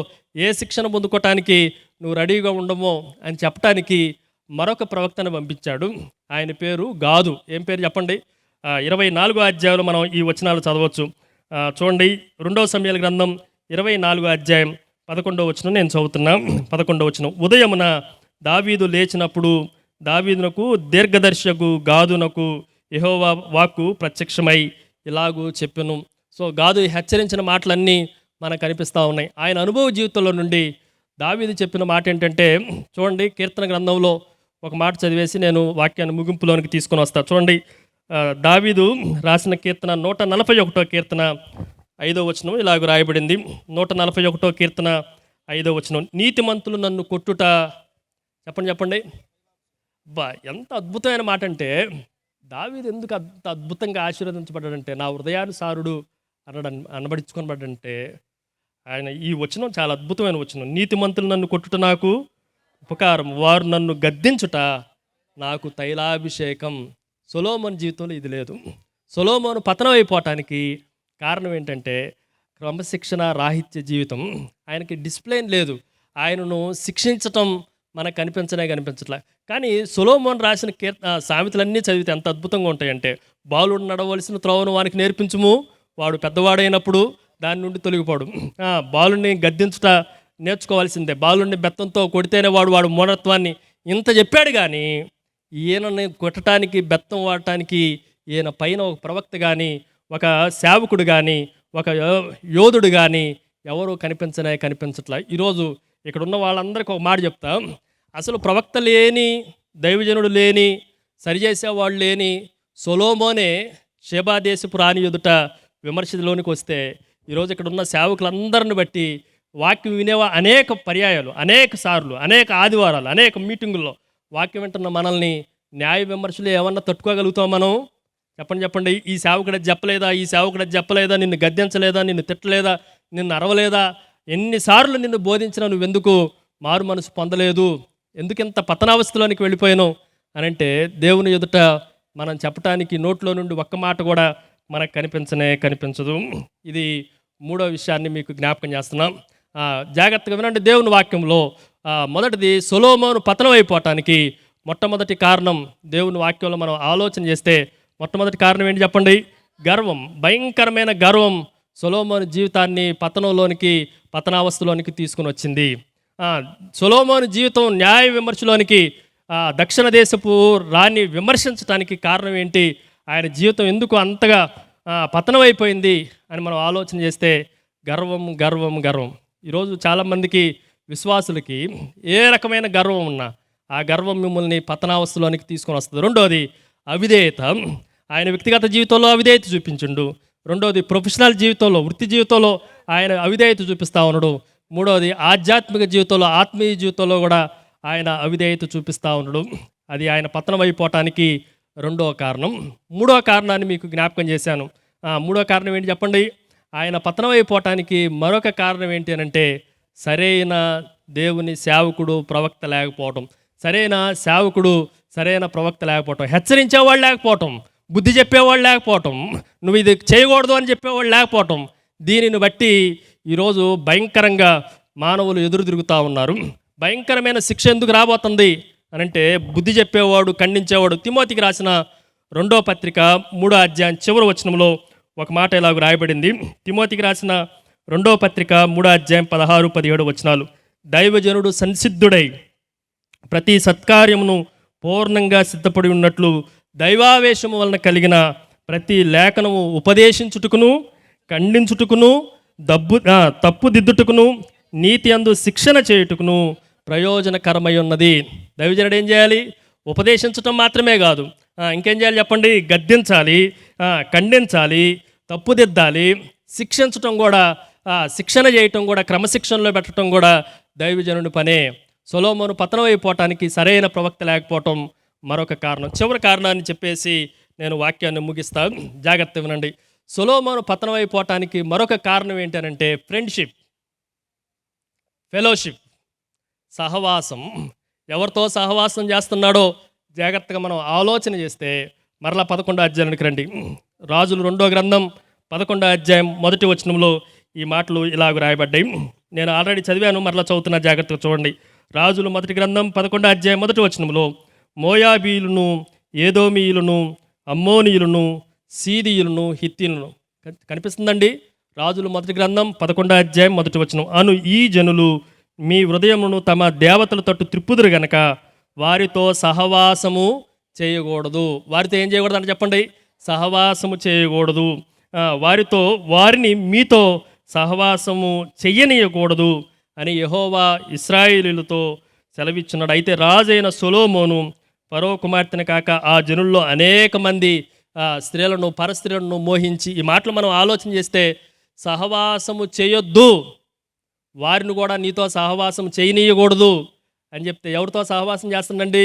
ఏ శిక్షణ పొందుకోవటానికి నువ్వు రెడీగా ఉండమో అని చెప్పటానికి మరొక ప్రవక్తను పంపించాడు. ఆయన పేరు గాదు. ఏం పేరు చెప్పండి? 24వ అధ్యాయంలో మనం ఈ వచనాలు చదవచ్చు. చూడండి, 2 సమూయేలు గ్రంథం 24వ అధ్యాయం 11వ వచనం నేను చదువుతున్నా. 11వ వచనం. ఉదయమున దావీదు లేచినప్పుడు దావీదునకు దీర్ఘదర్శకు గాదునకు యెహోవా వాక్కు ప్రత్యక్షమై ఇలాగూ చెప్పెను. సో గాదు హెచ్చరించిన మాటలన్నీ మనకు కనిపిస్తూ ఉన్నాయి. ఆయన అనుభవ జీవితంలో నుండి దావీదు చెప్పిన మాట ఏంటంటే, చూడండి, కీర్తన గ్రంథంలో ఒక మాట చదివేసి నేను వాక్యాన్ని ముగింపులోనికి తీసుకొని వస్తాను. చూడండి, దావీదు రాసిన కీర్తన 141వ కీర్తన 5వ వచనం ఇలాగ రాయబడింది. 141వ కీర్తన 5వ వచనం. నీతిమంతులు నన్ను కొట్టుట, చెప్పండి. ఎంత అద్భుతమైన మాట అంటే, దావీదు ఎందుకు అంత అద్భుతంగా ఆశీర్వదించబడ్డాడంటే, నా హృదయానుసారుడు అనబడించుకొనబడ్డంటే ఆయన ఈ వచనం చాలా అద్భుతమైన వచనం. నీతిమంతులు నన్ను కొట్టుట నాకు ఉపకారం, వారు నన్ను గద్దించుట నాకు తైలాభిషేకం. సొలొమోను జీవితంలో ఇది లేదు. సొలొమోను పతనం అయిపోవటానికి కారణం ఏంటంటే క్రమశిక్షణ రాహిత్య జీవితం. ఆయనకి డిసిప్లైన్ లేదు. ఆయనను శిక్షించటం మనకు కనిపించట్లే. కానీ సొలొమోను రాసిన సామెతలన్నీ చదివితే ఎంత అద్భుతంగా ఉంటాయంటే, బాలుడు నడవలసిన త్రోవను వానికి నేర్పించుము, వాడు పెద్దవాడైనప్పుడు దాని నుండి తొలగిపోడు. బాలుడిని గద్దించుట నేర్చుకోవాల్సిందే. బాలుడిని బెత్తంతో కొడితేనే వాడు మూఢత్వాన్ని ఇంత చెప్పాడు. కానీ ఈయనని కొట్టడానికి, బెత్తం వాడటానికి ఈయన పైన ఒక ప్రవక్త కానీ, ఒక సేవకుడు కానీ, ఒక యోధుడు కానీ ఎవరు కనిపించట్లా. ఈరోజు ఇక్కడ ఉన్న వాళ్ళందరికీ ఒక మాట చెప్తా. అసలు ప్రవక్త లేని, దైవజనుడు లేని, సరిచేసేవాళ్ళు లేని సొలొమోనే షేబా దేశపు రాణి ఎదుట విమర్శలోనికి వస్తే, ఈరోజు ఇక్కడ ఉన్న సేవకులందరిని బట్టి వాక్యం వినేవా అనేక పర్యాయాలు, అనేక సార్లు, అనేక ఆదివారాలు, అనేక మీటింగుల్లో వాక్యం వింటున్న మనల్ని న్యాయ విమర్శలు ఏమన్నా తట్టుకోగలుగుతాం మనం? చెప్పండి. ఈ సేవకుడు చెప్పలేదా, నిన్ను గద్దించలేదా, నిన్ను తిట్టలేదా, నిన్ను అరవలేదా, ఎన్నిసార్లు నిన్ను బోధించినా నువ్వెందుకు మారు మనసు పొందలేదు, ఎందుకింత పతనావస్థలోనికి వెళ్ళిపోయాను అని అంటే, దేవుని ఎదుట మనం చెప్పటానికి నోట్లో నుండి ఒక్క మాట కూడా మనకు కనిపించదు. ఇది 3వ విషయాన్ని మీకు జ్ఞాపకం చేస్తున్నాం. జాగ్రత్తగా వినండి. దేవుని వాక్యంలో మొదటిది, సొలొమోను పతనం అయిపోవటానికి మొట్టమొదటి కారణం దేవుని వాక్యంలో మనం ఆలోచన చేస్తే మొట్టమొదటి కారణం ఏంటి చెప్పండి? గర్వం. భయంకరమైన గర్వం సొలొమోను జీవితాన్ని పతనావస్థలోనికి తీసుకుని వచ్చింది. సొలొమోను జీవితం న్యాయ విమర్శలోనికి, దక్షిణ దేశపు రాణి విమర్శించడానికి కారణం ఏంటి? ఆయన జీవితం ఎందుకు అంతగా పతనం అయిపోయింది అని మనం ఆలోచన చేస్తే గర్వం గర్వం గర్వం. ఈరోజు చాలామందికి విశ్వాసులకి ఏ రకమైన గర్వం ఉన్నా ఆ గర్వం మిమ్మల్ని పతనావస్థలోనికి తీసుకొని వస్తుంది. రెండోది అవిధేయత. ఆయన వ్యక్తిగత జీవితంలో అవిధేయత చూపించుండు. రెండోది ప్రొఫెషనల్ జీవితంలో, వృత్తి జీవితంలో ఆయన అవిధేయత చూపిస్తూ ఉన్నాడు. మూడోది ఆధ్యాత్మిక జీవితంలో, ఆత్మీయ జీవితంలో కూడా ఆయన అవిధేయత చూపిస్తూ ఉన్నాడు. అది ఆయన పతనం అయిపోవటానికి రెండో కారణం. మూడో కారణాన్ని మీకు జ్ఞాపకం చేశాను. మూడో కారణం ఏంటి చెప్పండి? ఆయన పతనం అయిపోవటానికి మరొక కారణం ఏంటి అని అంటే, సరైన దేవుని సేవకుడు, ప్రవక్త లేకపోవటం. సరైన సేవకుడు, సరైన ప్రవక్త లేకపోవటం, హెచ్చరించేవాళ్ళు లేకపోవటం, బుద్ధి చెప్పేవాళ్ళు లేకపోవటం, నువ్వు ఇది చేయకూడదు అని చెప్పేవాళ్ళు లేకపోవటం. దీనిని బట్టి ఈరోజు భయంకరంగా మానవులు ఎదురు తిరుగుతూ ఉన్నారు. భయంకరమైన శిక్ష ఎందుకు రాబోతుంది అనంటే, బుద్ధి చెప్పేవాడు, ఖండించేవాడు. తిమోతికి రాసిన 2వ పత్రిక 3వ అధ్యాయం చివరి వచనంలో ఒక మాట ఇలాగ రాయబడింది. తిమోతికి రాసిన 2వ పత్రిక 3వ అధ్యాయం 16-17 వచనాలు. దైవజనుడు సంసిద్ధుడై ప్రతి సత్కార్యమును పూర్ణంగా సిద్ధపడి ఉన్నట్లు దైవావేశము వలన కలిగిన ప్రతి లేఖనము ఉపదేశించుటకును, ఖండించుటకును, తప్పుదిద్దుటకును, నీతి అందు శిక్షణ చేయుటకును ప్రయోజనకరమై ఉన్నది. దైవజనుడు ఏం చేయాలి? ఉపదేశించటం మాత్రమే కాదు, ఇంకేం చేయాలి చెప్పండి? గద్దించాలి, ఖండించాలి, తప్పుదిద్దాలి, శిక్షించటం కూడా, శిక్షణ చేయటం కూడా, క్రమశిక్షణలో పెట్టడం కూడా దైవజనుడి పనే. సొలొమోను పతనం అయిపోవటానికి సరైన ప్రవక్త లేకపోవటం మరొక కారణం. చివరి కారణాన్ని చెప్పేసి నేను వాక్యాన్ని ముగిస్తాను, జాగ్రత్త వినండి. సొలొమోను పతనం అయిపోవటానికి మరొక కారణం ఏంటంటే ఫ్రెండ్షిప్, ఫెలోషిప్, సహవాసం. ఎవరితో సహవాసం చేస్తున్నాడో జాగ్రత్తగా మనం ఆలోచన చేస్తే మరలా 11వ అధ్యాయానికి రండి. రాజులు 2వ గ్రంథం 11వ అధ్యాయం 1వ వచనంలో ఈ మాటలు ఇలాగ రాయబడ్డాయి. నేను ఆల్రెడీ చదివాను, మరలా చదువుతున్నా, జాగ్రత్తగా చూడండి. రాజులు 1వ గ్రంథం 11వ అధ్యాయం 1వ వచనంలో మోయాబీయులను, ఏదోమీయులను, అమ్మోనీయులను, సీదీయులను, హిత్తీయులను. కనిపిస్తుందండి? రాజులు 1వ గ్రంథం 11వ అధ్యాయం 1వ వచనం. అను ఈ జనులు మీ హృదయమును తమ దేవతల తట్టు త్రిప్పుదురు గనక వారితో సహవాసము చేయకూడదు. వారితో ఏం చేయకూడదు అంటే చెప్పండి? సహవాసము చేయకూడదు. వారిని మీతో సహవాసము చెయ్యనీయకూడదు అని యెహోవా ఇశ్రాయేలీయులతో సెలవిచ్చున్నాడు. అయితే రాజైన సొలొమోను ఫరో కుమార్తెను కాక ఆ జనుల్లో అనేక మంది స్త్రీలను, పరస్త్రీలను మోహించి, ఈ మాటలు మనం ఆలోచన చేస్తే సహవాసము చేయొద్దు, వారిని కూడా నీతో సహవాసం చేయనీయకూడదు అని చెప్తే ఎవరితో సహవాసం చేస్తుందండి?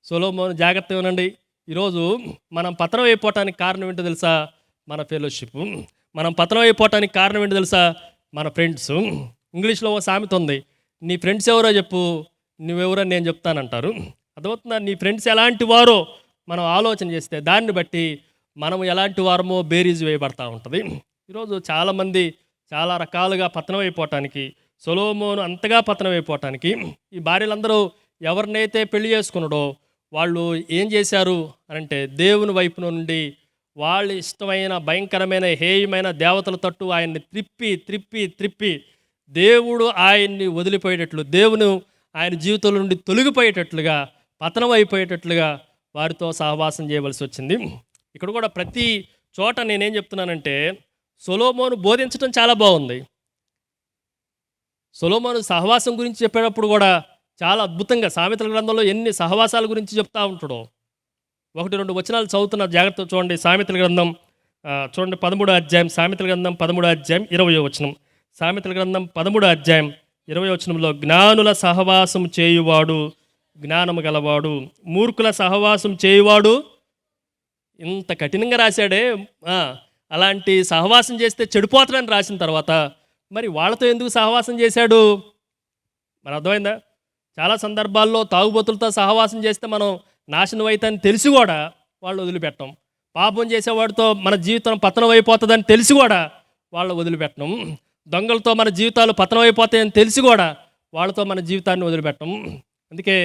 సొలొమోను. జాగ్రత్త వినండి. ఈరోజు మనం పతనం అయిపోవటానికి కారణం ఏంటో తెలుసా? మన ఫెలోషిప్. మనం పతనం అయిపోవటానికి కారణం ఏంటో తెలుసా? మన ఫ్రెండ్స్. ఇంగ్లీష్లో ఓ సామెత ఉంది, నీ ఫ్రెండ్స్ ఎవరో చెప్పు, నువ్వెవరో నేను చెప్తానంటారు. అర్థమవుతుందా? నీ ఫ్రెండ్స్ ఎలాంటి వారో మనం ఆలోచన చేస్తే దాన్ని బట్టి మనం ఎలాంటి వారమో బేరీజు వేయబడతా ఉంటుంది. ఈరోజు చాలామంది చాలా రకాలుగా పతనం అయిపోవటానికి, సొలొమోను అంతగా పతనం అయిపోవటానికి ఈ భార్యలందరూ ఎవరినైతే పెళ్లి చేసుకున్నాడో వాళ్ళు ఏం చేశారు అనంటే, దేవుని వైపు నుండి వాళ్ళు ఇష్టమైన భయంకరమైన హేయమైన దేవతల తట్టు ఆయన్ని త్రిప్పి త్రిప్పి త్రిప్పి దేవుడు ఆయన్ని వదిలిపోయేటట్లు, దేవుని ఆయన జీవితంలో నుండి తొలగిపోయేటట్లుగా, పతనం అయిపోయేటట్లుగా వారితో సహవాసం చేయవలసి వచ్చింది. ఇక్కడ కూడా ప్రతి చోట నేనేం చెప్తున్నానంటే, సొలొమోను బోధించడం చాలా బాగుంది. సొలొమోను సహవాసం గురించి చెప్పేటప్పుడు కూడా చాలా అద్భుతంగా సామెతల గ్రంథంలో ఎన్ని సహవాసాల గురించి చెప్తా ఉంటాడో. 1-2 వచనాలు చదువుతున్న, జాగ్రత్త చూడండి. సామెతల గ్రంథం చూడండి 13వ అధ్యాయం, సామెతల గ్రంథం 13వ అధ్యాయం 20వ వచనం. సామెతల గ్రంథం 13వ అధ్యాయం 20వ వచనంలో, జ్ఞానుల సహవాసం చేయువాడు జ్ఞానము గలవాడు, మూర్ఖుల సహవాసం చేయువాడు. ఇంత కఠినంగా రాశాడే, అలాంటి సహవాసం చేస్తే చెడిపోతాడని రాసిన తర్వాత మరి వాళ్ళతో ఎందుకు సహవాసం చేశాడు? మరి అర్థమైందా? చాలా సందర్భాల్లో తాగుబోతులతో సహవాసం చేస్తే మనం నాశనం అవుతాయని తెలిసి కూడా వాళ్ళు వదిలిపెట్టం. పాపం చేసేవాడితో మన జీవితం పతనం అయిపోతుందని తెలిసి కూడా వాళ్ళు వదిలిపెట్టం. దొంగలతో మన జీవితాలు పతనం అయిపోతాయని తెలిసి కూడా వాళ్ళతో మన జీవితాన్ని వదిలిపెట్టం. అందుకే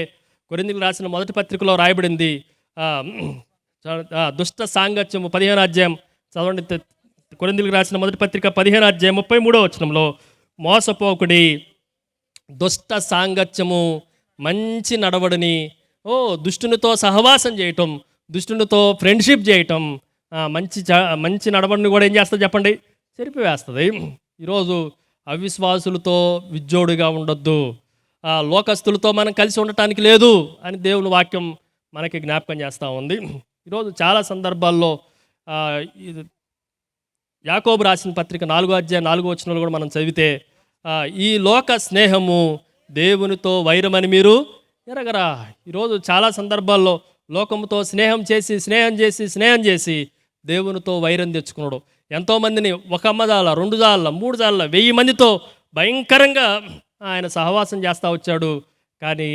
కొరింథీయులకు రాసిన 1వ పత్రికలో రాయబడింది, దుష్ట సాంగత్యము 15వ అధ్యాయం చదవండి. కొరింథీయులకు రాసిన 1వ పత్రిక 15వ అధ్యాయం 33వ వచనంలో, మోసపోకుడి, దుష్ట సాంగత్యము మంచి నడవడిని, దుష్టునితో సహవాసం చేయటం, దుష్టునితో ఫ్రెండ్షిప్ చేయటం మంచి నడవడిని కూడా ఏం చేస్తుంది చెప్పండి? చెరిపివేస్తుంది. ఈరోజు అవిశ్వాసులతో విజ్జోడుగా ఉండొద్దు, లోకస్తులతో మనం కలిసి ఉండటానికి లేదు అని దేవుని వాక్యం మనకి జ్ఞాపకం చేస్తూ ఉంది. ఈరోజు చాలా సందర్భాల్లో ఆ, ఇది యాకోబు రాసిన పత్రిక 4వ అధ్యాయం 4వ వచనంలో కూడా మనం చదివితే ఈ లోక స్నేహము దేవునితో వైరమని మీరు ఎరగరా. ఈరోజు చాలా సందర్భాల్లో లోకముతో స్నేహం చేసి దేవునితో వైరం తెచ్చుకున్నాడు. ఎంతోమందిని ఒక అమ్మదాల 2 జాళ్ళ 3 జాళ్ళ 1000 మందితో భయంకరంగా ఆయన సహవాసం చేస్తూ వచ్చాడు. కానీ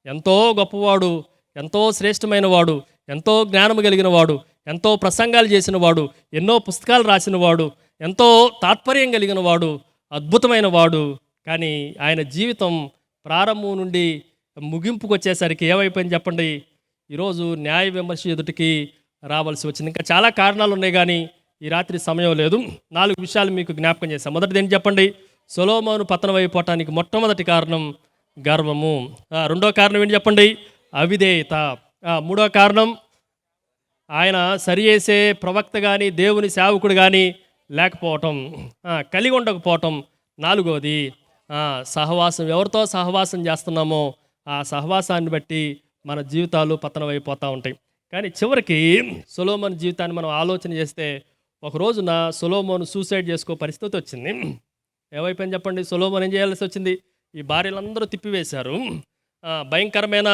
ఎంతో గొప్పవాడు, ఎంతో శ్రేష్టమైన వాడు, ఎంతో జ్ఞానం కలిగిన వాడు, ఎంతో ప్రసంగాలు చేసిన వాడు, ఎన్నో పుస్తకాలు రాసిన వాడు, ఎంతో తాత్పర్యం కలిగిన వాడు, అద్భుతమైన వాడు. కానీ ఆయన జీవితం ప్రారంభం నుండి ముగింపుకు వచ్చేసరికి ఏమైపోయింది చెప్పండి? ఈరోజు న్యాయ విమర్శ ఎదుటికి రావాల్సి వచ్చింది. ఇంకా చాలా కారణాలు ఉన్నాయి, కానీ ఈ రాత్రి సమయం లేదు. 4 విషయాలు మీకు జ్ఞాపకం చేశాను. మొదటిది ఏంటి చెప్పండి? సొలొమోను పతనం అయిపోవటానికి మొట్టమొదటి కారణం గర్వము. రెండో కారణం ఏంటి చెప్పండి? అవిధేయత. మూడో కారణం ఆయన సరిచేసే ప్రవక్త కానీ దేవుని సేవకుడు కానీ లేకపోవటం, కలిగి ఉండకపోవటం. 4వది సహవాసం. ఎవరితో సహవాసం చేస్తున్నామో ఆ సహవాసాన్ని బట్టి మన జీవితాలు పతనం అయిపోతూ ఉంటాయి. కానీ చివరికి సొలొమోను జీవితాన్ని మనం ఆలోచన చేస్తే, ఒక రోజున సొలొమోను సూసైడ్ చేసుకో పరిస్థితి వచ్చింది. ఏమైపోయింది చెప్పండి? సొలొమోను ఏం చేయాల్సి వచ్చింది? ఈ భార్యలందరూ తిప్పివేశారు. భయంకరమైన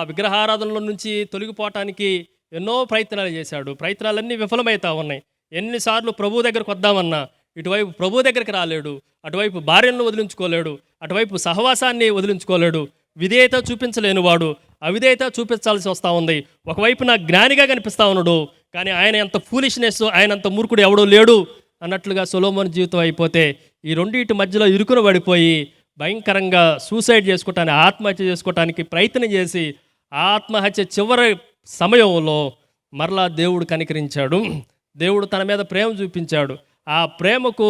విగ్రహారాధనల నుంచి తొలగిపోవటానికి ఎన్నో ప్రయత్నాలు చేశాడు. ప్రయత్నాలన్నీ విఫలమవుతా ఉన్నాయి. ఎన్నిసార్లు ప్రభు దగ్గరకు వద్దామన్నా ఇటువైపు ప్రభు దగ్గరికి రాలేడు, అటువైపు భార్యలను వదిలించుకోలేడు, అటువైపు సహవాసాన్ని వదిలించుకోలేడు. విధేయత చూపించలేనివాడు అవిధేయత చూపించాల్సి వస్తూ ఉంది. ఒకవైపు నా జ్ఞానిగా కనిపిస్తూ ఉన్నాడు, కానీ ఆయన ఎంత ఫూలిష్నెస్, ఆయన అంత మూర్ఖుడు ఎవడో లేడు అన్నట్లుగా సొలొమోను జీవితం అయిపోతే, ఈ రెండింటి మధ్యలో ఇరుకున పడిపోయి భయంకరంగా సూసైడ్ చేసుకోవటానికి, ఆత్మహత్య చేసుకోవటానికి ప్రయత్నం చేసి, ఆత్మహత్య చివరి సమయంలో మరలా దేవుడు కనికరించాడు. దేవుడు తన మీద ప్రేమ చూపించాడు. ఆ ప్రేమకు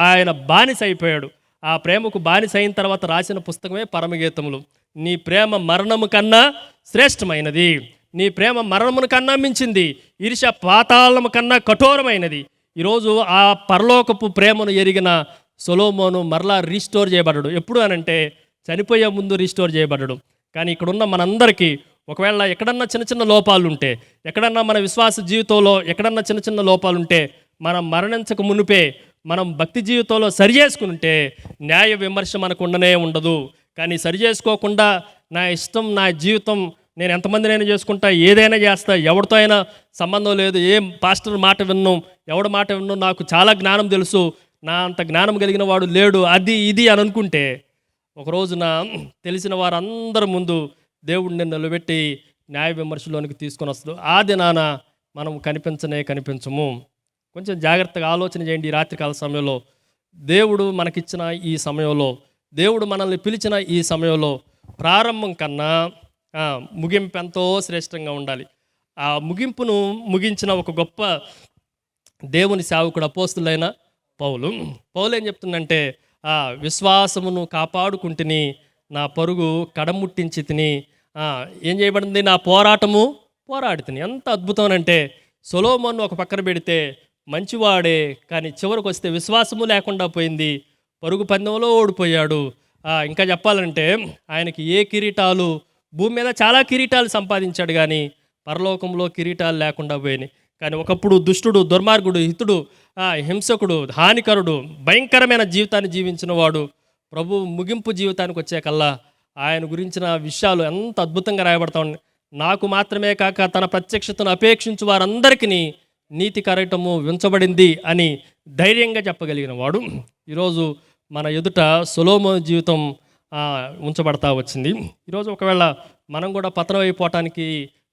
ఆయన బానిస అయిపోయాడు. ఆ ప్రేమకు బానిస అయిన తర్వాత రాసిన పుస్తకమే పరమగీతములు. నీ ప్రేమ మరణము కన్నా శ్రేష్టమైనది, నీ ప్రేమ మరణమును కన్నా మించింది, ఈర్ష్య పాతాళము కన్నా కఠోరమైనది. ఈరోజు ఆ పరలోకపు ప్రేమను ఎరిగిన సొలొమోను మరలా రీస్టోర్ చేయబడ్డాడు. ఎప్పుడు అనంటే చనిపోయే ముందు రీస్టోర్ చేయబడ్డాడు. కానీ ఇక్కడున్న మనందరికీ ఒకవేళ ఎక్కడన్నా చిన్న చిన్న లోపాలు ఉంటే, ఎక్కడన్నా మన విశ్వాస జీవితంలో ఎక్కడన్నా చిన్న చిన్న లోపాలు ఉంటే, మనం మరణించక మునిపే మనం భక్తి జీవితంలో సరి చేసుకుంటే న్యాయ విమర్శ మనకు ఉండనే ఉండదు. కానీ సరి చేసుకోకుండా నా ఇష్టం, నా జీవితం, నేను ఎంతమందినైనా చేసుకుంటా, ఏదైనా చేస్తా, ఎవరితో అయినా సంబంధం లేదు, ఏం పాస్టర్ మాట విన్ను, ఎవడి మాట విన్ను, నాకు చాలా జ్ఞానం తెలుసు, నా అంత జ్ఞానం కలిగిన వాడు లేడు, అది ఇది అని అనుకుంటే, ఒక రోజున తెలిసిన వారందరి ముందు దేవుడిని నిలబెట్టి న్యాయ విమర్శలోనికి తీసుకొని వస్తుంది. ఆ దినాన మనం కనిపించము. కొంచెం జాగ్రత్తగా ఆలోచన చేయండి. ఈ రాత్రికాల సమయంలో దేవుడు మనకిచ్చిన ఈ సమయంలో, దేవుడు మనల్ని పిలిచిన ఈ సమయంలో ప్రారంభం కన్నా ముగింపు ఎంతో శ్రేష్టంగా ఉండాలి. ఆ ముగింపును ముగించిన ఒక గొప్ప దేవుని సేవకుడు అపోస్తులైన పౌలు ఏం చెప్తుందంటే, విశ్వాసమును కాపాడుకుంటుని, నా పరుగు కడముట్టించి తిని, ఏం చేయబడింది? నా పోరాడి తిని. ఎంత అద్భుతం అంటే, సొలొమోను ఒక పక్కన పెడితే మంచివాడే, కానీ చివరికి వస్తే విశ్వాసము లేకుండా పోయింది, పరుగు పందెంలో ఓడిపోయాడు. ఇంకా చెప్పాలంటే ఆయనకి ఏ కిరీటాలు, భూమి మీద చాలా కిరీటాలు సంపాదించాడు, కానీ పరలోకంలో కిరీటాలు లేకుండా పోయినాయి. కానీ ఒకప్పుడు దుష్టుడు, దుర్మార్గుడు, హితుడు, హింసకుడు, హానికరుడు, భయంకరమైన జీవితాన్ని జీవించిన వాడు ప్రభు ముగింపు జీవితానికి వచ్చేకల్లా ఆయన గురించిన విషయాలు ఎంత అద్భుతంగా రాయబడతా ఉన్నాయి. నాకు మాత్రమే కాక తన ప్రత్యక్షతను అపేక్షించు వారందరికీ నీతి కరటము ఉంచబడింది అని ధైర్యంగా చెప్పగలిగిన వాడు ఈరోజు మన ఎదుట సొలొమోను జీవితం ఉంచబడతా వచ్చింది. ఈరోజు ఒకవేళ మనం కూడా పతనం అయిపోవటానికి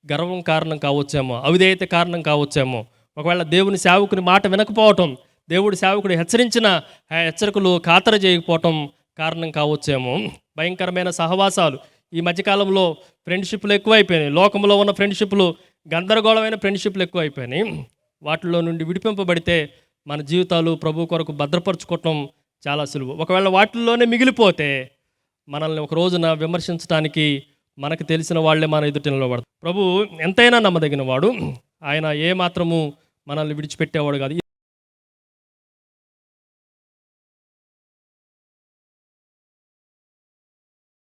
గర్వం కారణం కావచ్చేమో, అవిధేయత కారణం కావచ్చేమో, ఒకవేళ దేవుని సేవకుని మాట వినకపోవటం, దేవుడి సేవకుడు హెచ్చరించిన హెచ్చరికలు ఖాతరు చేయకపోవటం కారణం కావచ్చేమో. భయంకరమైన సహవాసాలు ఈ మధ్యకాలంలో ఫ్రెండ్షిప్లు ఎక్కువైపోయినాయి. లోకంలో ఉన్న ఫ్రెండ్షిప్లు గందరగోళమైన ఫ్రెండ్షిప్లు ఎక్కువైపోయినాయి. వాటిలో నుండి విడిపింపబడితే మన జీవితాలు ప్రభు కొరకు భద్రపరచుకోవటం చాలా సులువు. ఒకవేళ వాటిల్లోనే మిగిలిపోతే మనల్ని ఒక రోజున విమర్శించడానికి మనకు తెలిసిన వాళ్ళే మన ఎదుట నిలబడతారు. ప్రభు ఎంతైనా నమ్మదగిన వాడు, ఆయన ఏమాత్రము మనల్ని విడిచిపెట్టేవాడు కాదు.